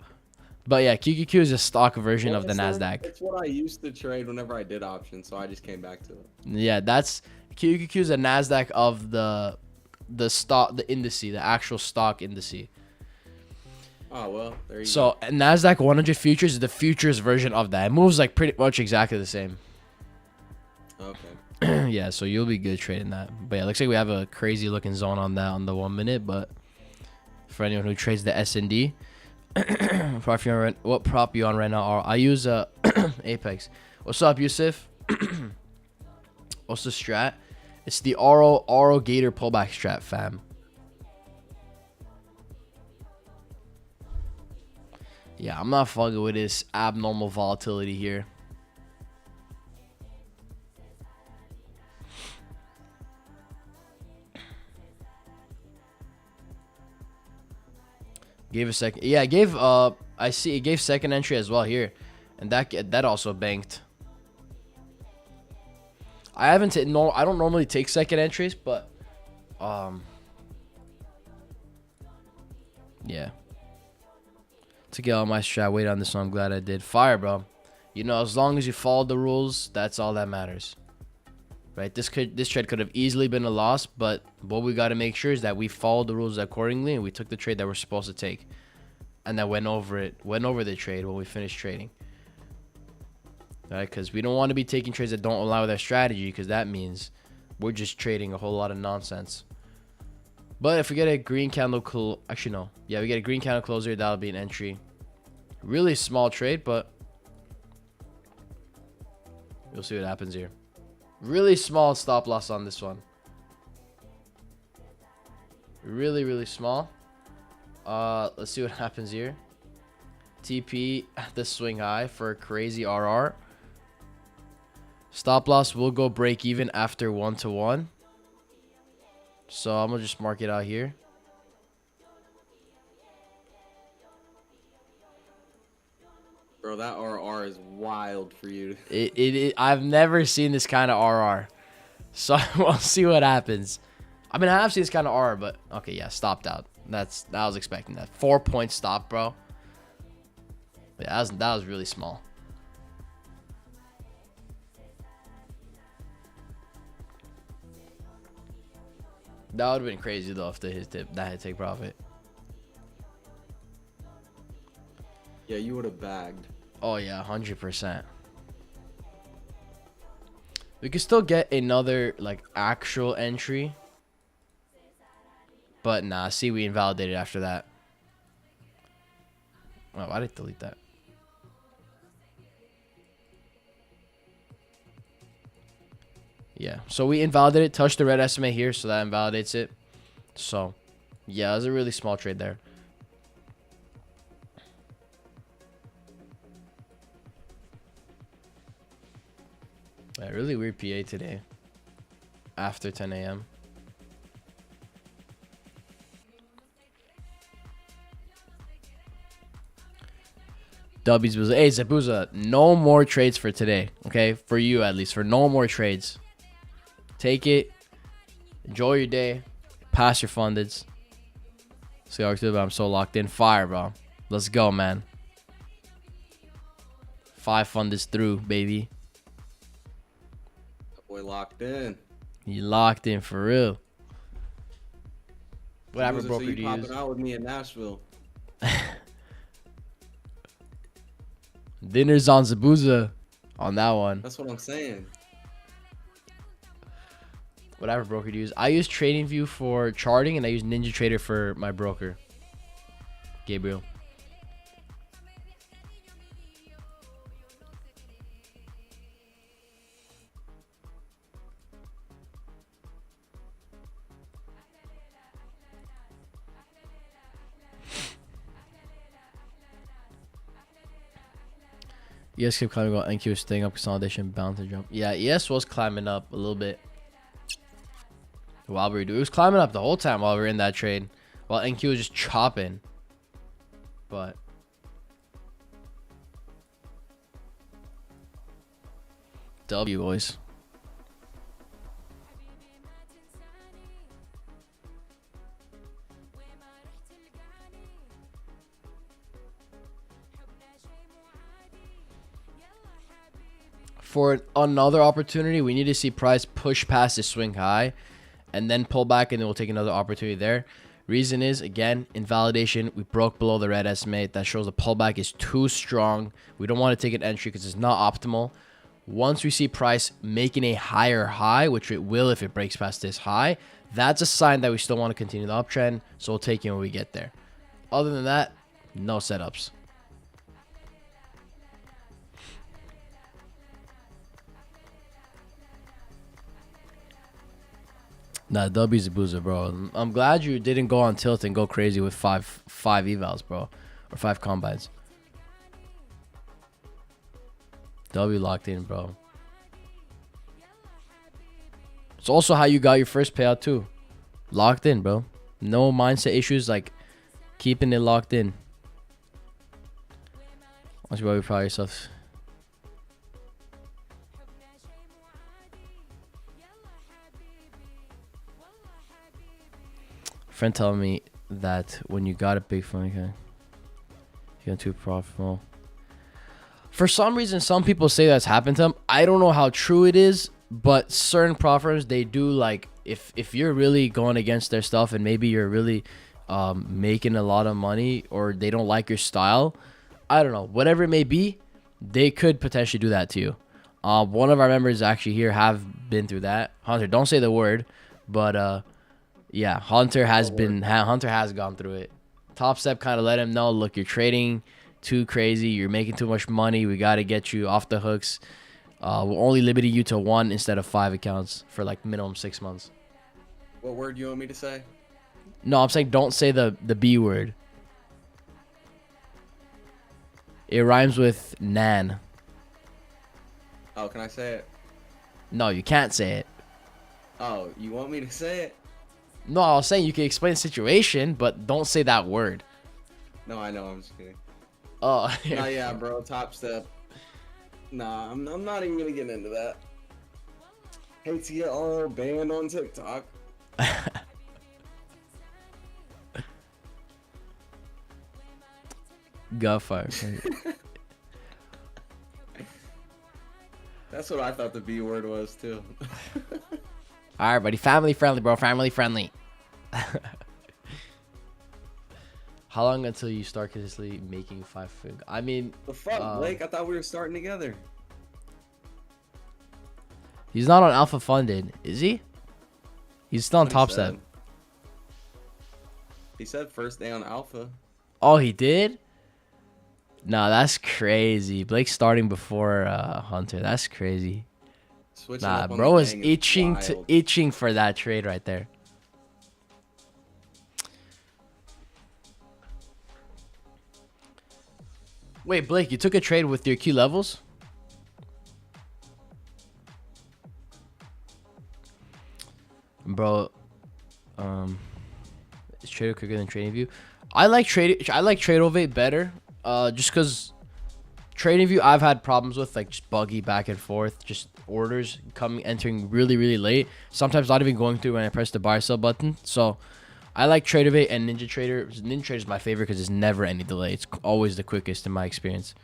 But yeah, QQQ is a stock version Well, of the Nasdaq. it's what I used to trade whenever I did options, so I just came back to it. Yeah, that's QQQ is a Nasdaq of the stock, the indice, the actual stock indice. Oh well, there you go. So Nasdaq 100 futures is the futures version of that. It moves like pretty much exactly the same. Okay. Yeah, so you'll be good trading that. But yeah, looks like we have a crazy looking zone on that on the 1 minute. But for anyone who trades the S&D, what prop you on right now? I use Apex. What's up, Yusuf? What's the strat? It's the Aro Gator pullback strat, fam. Yeah, I'm not fucking with this abnormal volatility here. Gave a second. Yeah, it gave I see it gave second entry as well here. And that also banked. I don't normally take second entries, but yeah. To get all my strat weight on this one, I'm glad I did. Fire, bro. You know, as long as you follow the rules, that's all that matters. Right? This trade could have easily been a loss, but what we got to make sure is that we followed the rules accordingly and we took the trade that we're supposed to take. And then went over the trade when we finished trading. Right? Because we don't want to be taking trades that don't align with our strategy, because that means we're just trading a whole lot of nonsense. But if we get a green candle, actually no. Yeah, we get a green candle closer, that'll be an entry. Really small trade, but we'll see what happens here. Really small stop loss on this one. Really, really small. Let's see what happens here. TP at the swing high for a crazy RR. Stop loss will go break even after 1-to-1. So I'm gonna just mark it out here. Bro, that RR is wild for you. I've never seen this kind of RR. So we'll see what happens. I mean, I have seen this kind of RR, but okay, yeah, stopped out. I was expecting that. 4-point stop, bro. Yeah, that was really small. That would have been crazy though if that had take profit. Yeah, you would have bagged. Oh yeah, 100%. We could still get another like actual entry. But nah, see, we invalidated after that. Oh, why did I delete that? Yeah, so we invalidated, touched the red SMA here, so that invalidates it. So, yeah, it was a really small trade there. Yeah, really weird PA today. After 10 a.m. W's Booza. Hey, Zabuza, no more trades for today. Okay? For you, at least. For no more trades. Take it. Enjoy your day. Pass your fundeds. See how I'm so locked in. Fire, bro. Let's go, man. 5 fundeds through, baby. That boy locked in. You locked in for real. Whatever So broker you do you use. popping out with me in Nashville. Dinner's on Zabuza on that one. That's what I'm saying. Whatever broker to use. I use TradingView for charting, and I use NinjaTrader for my broker, Gabriel. ES kept climbing up. NQ was staying up. Consolidation, bound to jump. Yeah, ES was climbing up a little bit. While we were doing, it was climbing up the whole time while we were in that trade, while NQ was just chopping. But W, boys. For another opportunity, we need to see price push past the swing high and then pull back, and then we'll take another opportunity there. Reason is, again, invalidation. We broke below the red estimate. That shows the pullback is too strong. We don't want to take an entry because it's not optimal. Once we see price making a higher high, which it will if it breaks past this high, that's a sign that we still want to continue the uptrend. So we'll take it when we get there. Other than that, no setups. Nah, W's a boozer, bro. I'm glad you didn't go on tilt and go crazy with five evals, bro. Or 5 combines. W locked in, bro. It's also how you got your first payout, too. Locked in, bro. No mindset issues, like keeping it locked in. Once you be proud of yourself. Friend telling me that when you got a big phone, okay, you're too profitable. For some reason, some people say that's happened to them. I don't know how true it is, but certain profiters, they do, like, if you're really going against their stuff and maybe you're really making a lot of money, or they don't like your style, I don't know, whatever it may be, they could potentially do that to you. One of our members actually here have been through that. Hunter, don't say the word, but yeah, Hunter has gone through it. Top Step kind of let him know, look, you're trading too crazy, you're making too much money, we got to get you off the hooks. We'll only limit you to 1 instead of 5 accounts for like minimum 6 months. What word do you want me to say? No, I'm saying don't say the B word. It rhymes with nan. Oh, can I say it? No, you can't say it. Oh, you want me to say it? No, I was saying you can explain the situation, but don't say that word. No, I know. I'm just kidding. Oh. Nah, yeah, bro. Top Step. Nah, I'm not even gonna get into that. Hate to get all banned on TikTok. Gunfire. That's what I thought the B word was too. All right, buddy. Family friendly, bro. Family friendly. How long until you start consistently making 5 figures? I mean, The fuck, Blake? I thought we were starting together. He's not on Alpha Funded, is he? He's still on Top Step. He said first day on Alpha. Oh, he did? Nah, that's crazy. Blake's starting before Hunter. That's crazy. Switching nah, up on bro the is gang itching for that trade right there. Wait, Blake, you took a trade with your Q levels? Bro, is Trader quicker than TradingView? I like TradeOvate better. Just because TradingView I've had problems with, like just buggy back and forth, just orders entering really late. Sometimes not even going through when I press the buy or sell button. So I like TradeOvate and Ninja Trader. Ninja Trader is my favorite because there's never any delay. It's always the quickest in my experience.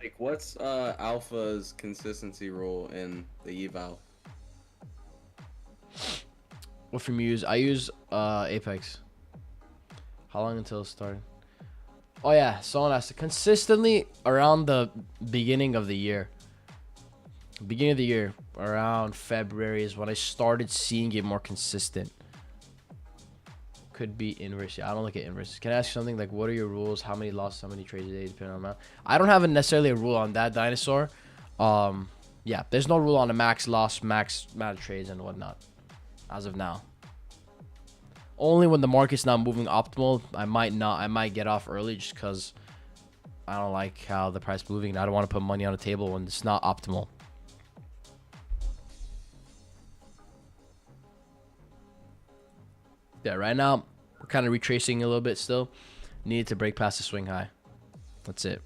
Like, what's Alpha's consistency rule in the eval? What from you use? I use Apex. How long until it started? Oh yeah, someone asked to consistently around the beginning of the year. Beginning of the year, around February is when I started seeing it more consistent. Could be inverse. Yeah, I don't look at inverse. Can I ask you something? Like, what are your rules? How many losses, how many trades a day, depending on amount? I don't have necessarily a rule on that, Dinosaur. Yeah, there's no rule on the max loss, max amount of trades and whatnot, as of now. Only when the market's not moving optimal, I might get off early just because I don't like how the price is moving. And I don't want to put money on the table when it's not optimal. Yeah, right now, we're kind of retracing a little bit still. Needed to break past the swing high. That's it.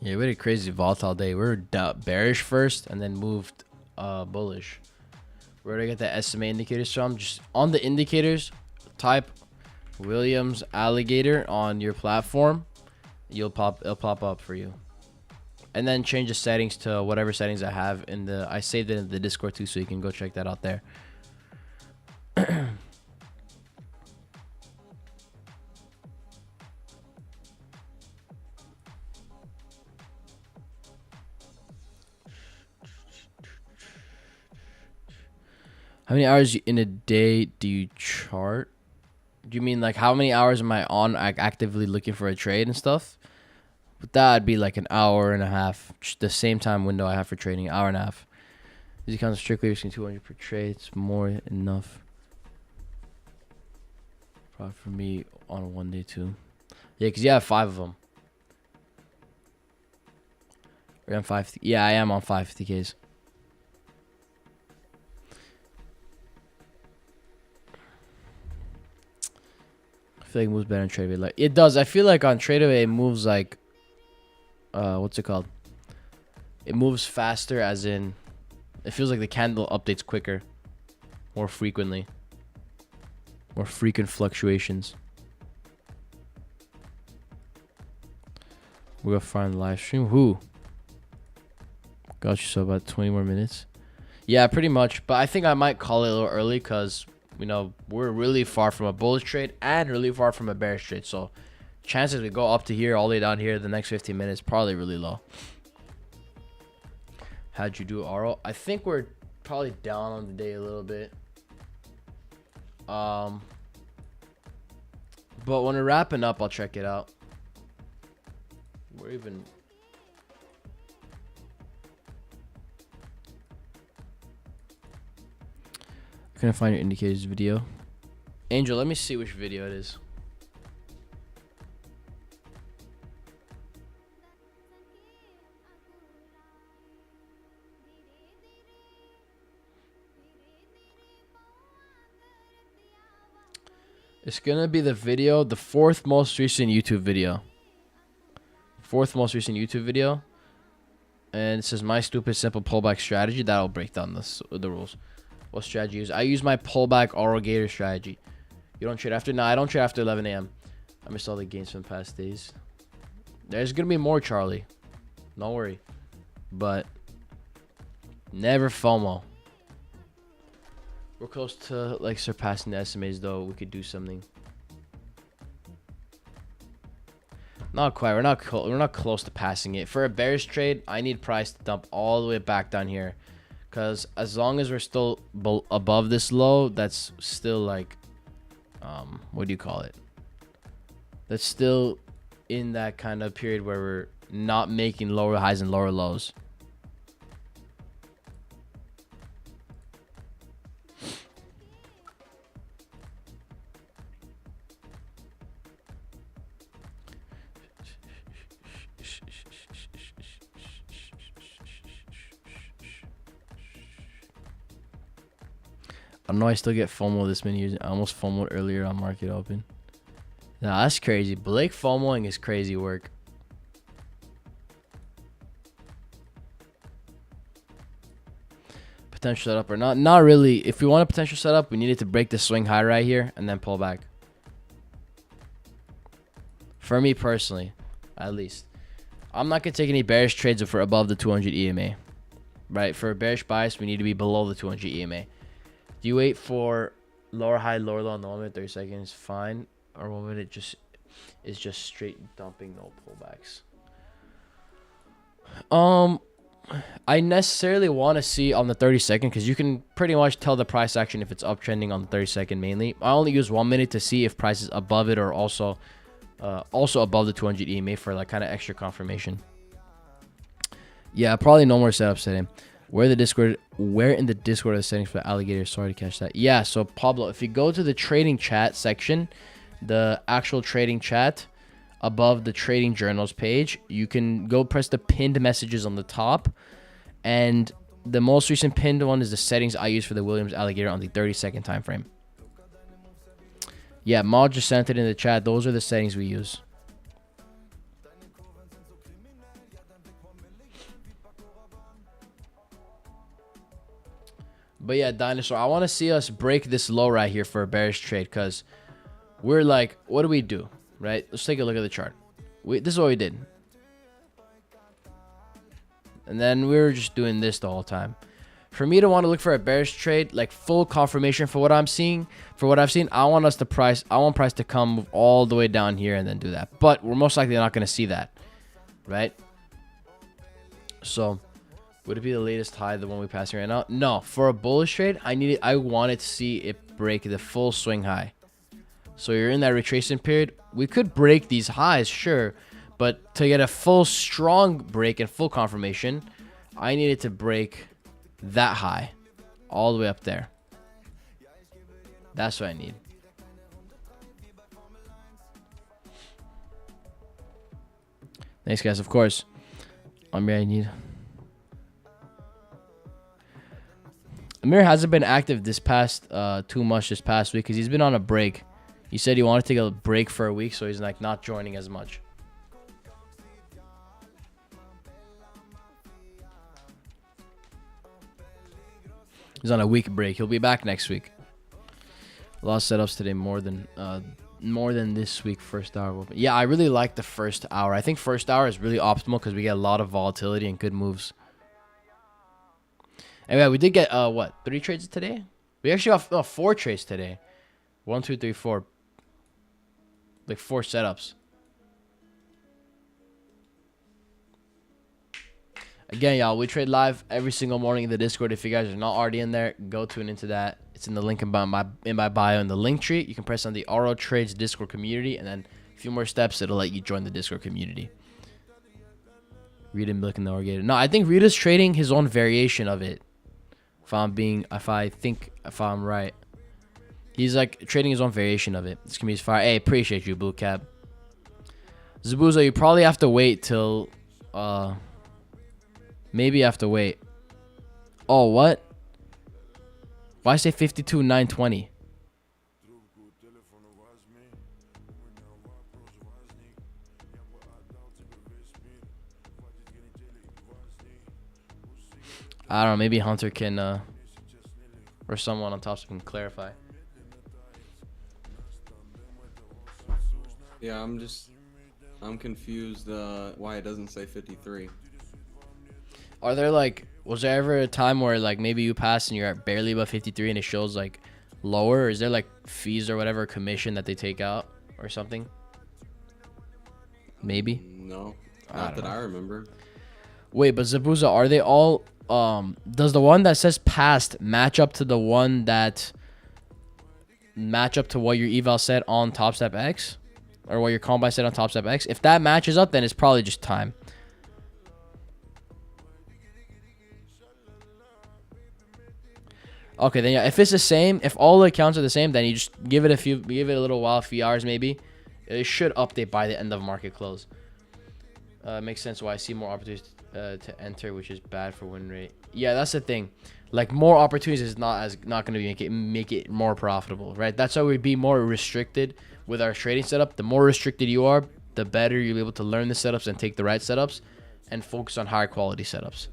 Yeah, we had a crazy volatile day. We were bearish first and then moved bullish. Where do I get the SMA indicators from? Just on the indicators, type Williams Alligator on your platform. It'll pop up for you. And then change the settings to whatever settings I have in the. I saved it in the Discord too, so you can go check that out there. How many hours in a day do you chart? Do you mean like how many hours am I on actively looking for a trade and stuff? But that'd be like an hour and a half. Just the same time window I have for trading, hour and a half. These accounts strictly risking 200 per trade. It's more enough. Probably for me on a 1 day too. Yeah, because you have 5 of them. Are you on 5? Yeah, I am on 550Ks. I feel like it moves better on TradeAway. Like it does. I feel like on TradeAway it moves like, what's it called? It moves faster, as in, it feels like the candle updates quicker, more frequently, more frequent fluctuations. We're gonna find the live stream. Who? Got you. So about 20 more minutes. Yeah, pretty much. But I think I might call it a little early because, you know, we're really far from a bullish trade and really far from a bearish trade. So chances we go up to here, all the way down here, the next 15 minutes, probably really low. How'd you do, Aro? I think we're probably down on the day a little bit. But when we're wrapping up, I'll check it out. We're even... Can I find your indicators video? Angel, let me see which video it is. It's gonna be the video, the 4th most recent YouTube video. 4th most recent YouTube video. And it says my stupid simple pullback strategy. That'll break down the rules. What strategy you use? I use my pullback AroGator strategy. You don't trade after? No, I don't trade after 11 a.m. I missed all the gains from the past days. There's gonna be more, Charlie. Don't worry. But never FOMO. We're close to like surpassing the SMAs though. We could do something. Not quite. We're not close to passing it. For a bearish trade, I need price to dump all the way back down here. Because as long as we're still above this low, that's still like, what do you call it? That's still in that kind of period where we're not making lower highs and lower lows. I know I still get FOMO this many years. I almost FOMO'd earlier on market open. Nah, that's crazy. Blake FOMOing is crazy work. Potential setup or not? Not really. If we want a potential setup, we needed to break the swing high right here and then pull back. For me personally, at least. I'm not going to take any bearish trades if we're above the 200 EMA. Right? For a bearish bias, we need to be below the 200 EMA. Do you wait for lower high, lower low on the 1 minute, 30 seconds? Fine. Or 1 minute is just straight dumping, no pullbacks. I necessarily want to see on the 30-second because you can pretty much tell the price action if it's uptrending on the 30-second mainly. I only use 1 minute to see if price is above it or also above the 200 EMA for like kind of extra confirmation. Yeah, probably no more setup setting. Where in the Discord are the settings for the alligator? Sorry to catch that. Yeah, so Pablo, if you go to the trading chat section, the actual trading chat above the trading journals page, you can go press the pinned messages on the top, and the most recent pinned one is the settings I use for the Williams alligator on the 30-second time frame. Yeah, Maud just sent it in the chat. Those are the settings we use. But yeah, Dinosaur, I want to see us break this low right here for a bearish trade because we're like, what do we do, right? Let's take a look at the chart. This is what we did. And then we were just doing this the whole time. For me to want to look for a bearish trade, like full confirmation for what I'm seeing, for what I've seen, I want price to come move all the way down here and then do that. But we're most likely not going to see that, right? So, would it be the latest high, the one we passing right now? No, for a bullish trade, I wanted to see it break the full swing high. So you're in that retracement period. We could break these highs, sure, but to get a full strong break and full confirmation, I needed to break that high all the way up there. That's what I need. Thanks, guys. Of course. I need. Amir hasn't been active this past too much this past week because he's been on a break. He said he wanted to take a break for a week, so he's like not joining as much. He's on a week break. He'll be back next week. A lot of setups today, more than this week. First hour. Yeah, I really like the first hour. I think first hour is really optimal because we get a lot of volatility and good moves. And yeah, we did get what, 3 trades today? We actually got 4 trades today. 1, 2, 3, 4. Like 4 setups. Again, y'all, we trade live every single morning in the Discord. If you guys are not already in there, go tune into that. It's in the link in my bio in the link tree. You can press on the AroTrades Discord community, and then a few more steps, it'll let you join the Discord community. Rita milking the Orgator. No, I think Rita's trading his own variation of it. If I'm right. He's like trading his own variation of it. This community's fire. Hey, appreciate you, Blue Cap. Zabuza, you probably have to wait till maybe you have to wait. Oh, what? Why say 52,920? I don't know. Maybe Hunter can, or someone on top can clarify. Yeah, I'm confused why it doesn't say 53. Are there like, was there ever a time where like maybe you pass and you're at barely above 53 and it shows like lower? Or is there like fees or whatever commission that they take out or something? Maybe. No, not that I remember. Wait, but Zabuza, are they all? Does the one that says passed match up to the one that match up to what your eval said on Top Step X, or what your combine said on Top Step X? If that matches up, then it's probably just time. Okay, then yeah, if it's the same, if all the accounts are the same, then you just give it a little while, a few hours maybe. It should update by the end of market close. Makes sense why I see more opportunities to enter, which is bad for win rate. Yeah, that's the thing. Like more opportunities is not going to make it more profitable, right? That's why we'd be more restricted with our trading setup. The more restricted you are, the better you'll be able to learn the setups and take the right setups and focus on higher quality setups.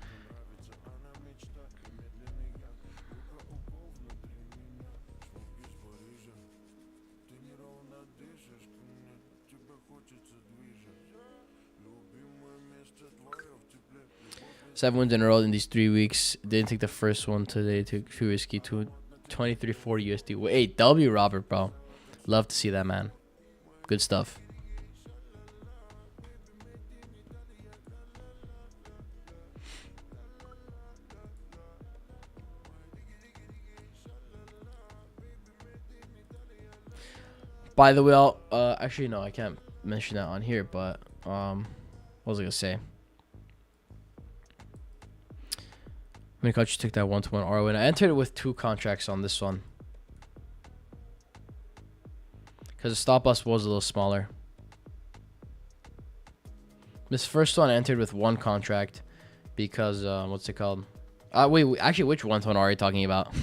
Seven wins in a row in these 3 weeks. Didn't take the first one today. Took too risky. 23.40 USD. Wait, W Robert, bro. Love to see that, man. Good stuff. By the way, actually no, I can't mention that on here. But what was I gonna say? How many countries took that 1-to-1 RO? And I entered it with 2 contracts on this one because the stop loss was a little smaller. This first one I entered with 1 contract because what's it called? Wait, actually, which 1-to-1 RR are you talking about?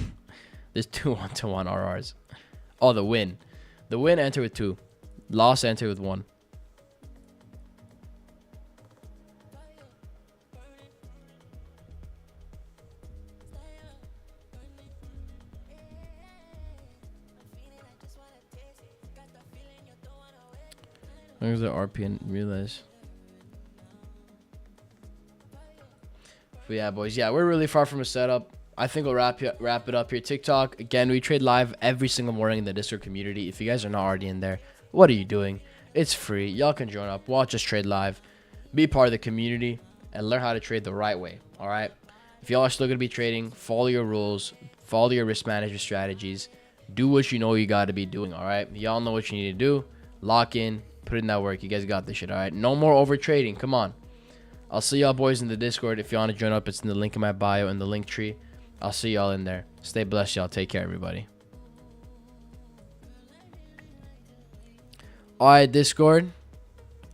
There's 2 1-to-1 RRs. Oh, the win. The win entered with 2. Loss entered with 1. long as the RPN realize. But yeah, boys. Yeah, we're really far from a setup. I think we'll wrap it up here. TikTok, again, we trade live every single morning in the Discord community. If you guys are not already in there, what are you doing? It's free. Y'all can join up. Watch us trade live. Be part of the community and learn how to trade the right way. All right? If y'all are still going to be trading, follow your rules. Follow your risk management strategies. Do what you know you got to be doing. All right? Y'all know what you need to do. Lock in. Put in that work. You guys got this shit. All right? No more over trading. Come on. I'll see y'all boys in the Discord. If you want to join up, it's in the link in my bio in the link tree. I'll see y'all in there. Stay blessed, y'all. Take care, everybody. All right, Discord.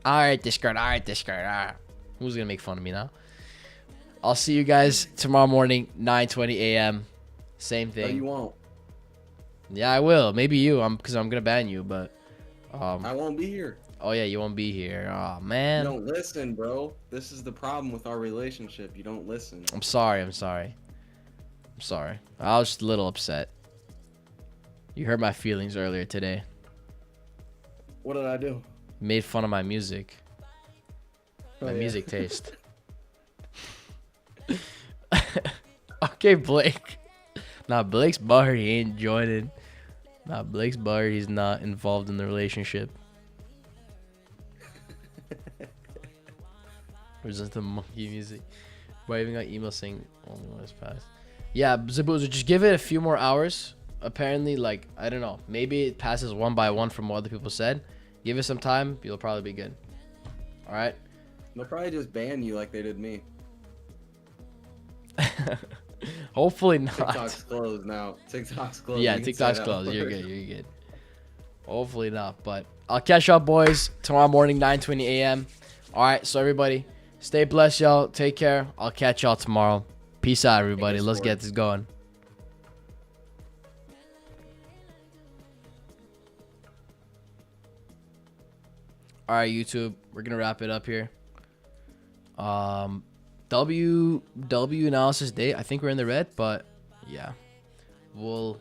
All right, Discord. All right, Discord. All right. Who's going to make fun of me now? I'll see you guys tomorrow morning, 9:20 a.m. Same thing. No, you won't. Yeah, I will. Maybe you, because I'm going to ban you, but... I won't be here. Oh, yeah, you won't be here. Oh, man. You don't listen, bro. This is the problem with our relationship. You don't listen. I'm sorry. I'm sorry. I was just a little upset. You hurt my feelings earlier today. What did I do? Made fun of my music. Oh, Music taste. Okay, Blake. Nah, Blake's bar. He ain't joining. Nah, Blake's bar. He's not involved in the relationship. Or is that the monkey music? Bro, I even got email saying only one is passed. Yeah, Zabuza, just give it a few more hours. Apparently, like, I don't know. Maybe it passes one by one from what other people said. Give it some time. You'll probably be good. All right? They'll probably just ban you like they did me. Hopefully not. TikTok's closed now. TikTok's closed. Yeah, TikTok's closed. You're good. You're good. Hopefully not. But I'll catch y'all boys tomorrow morning, 9:20 a.m. All right, so everybody, stay blessed, y'all. Take care. I'll catch y'all tomorrow. Peace out, everybody. Let's get this going. All right, YouTube. We're gonna wrap it up here. W analysis day. I think we're in the red, but yeah, we'll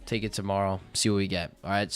take it tomorrow. See what we get. All right.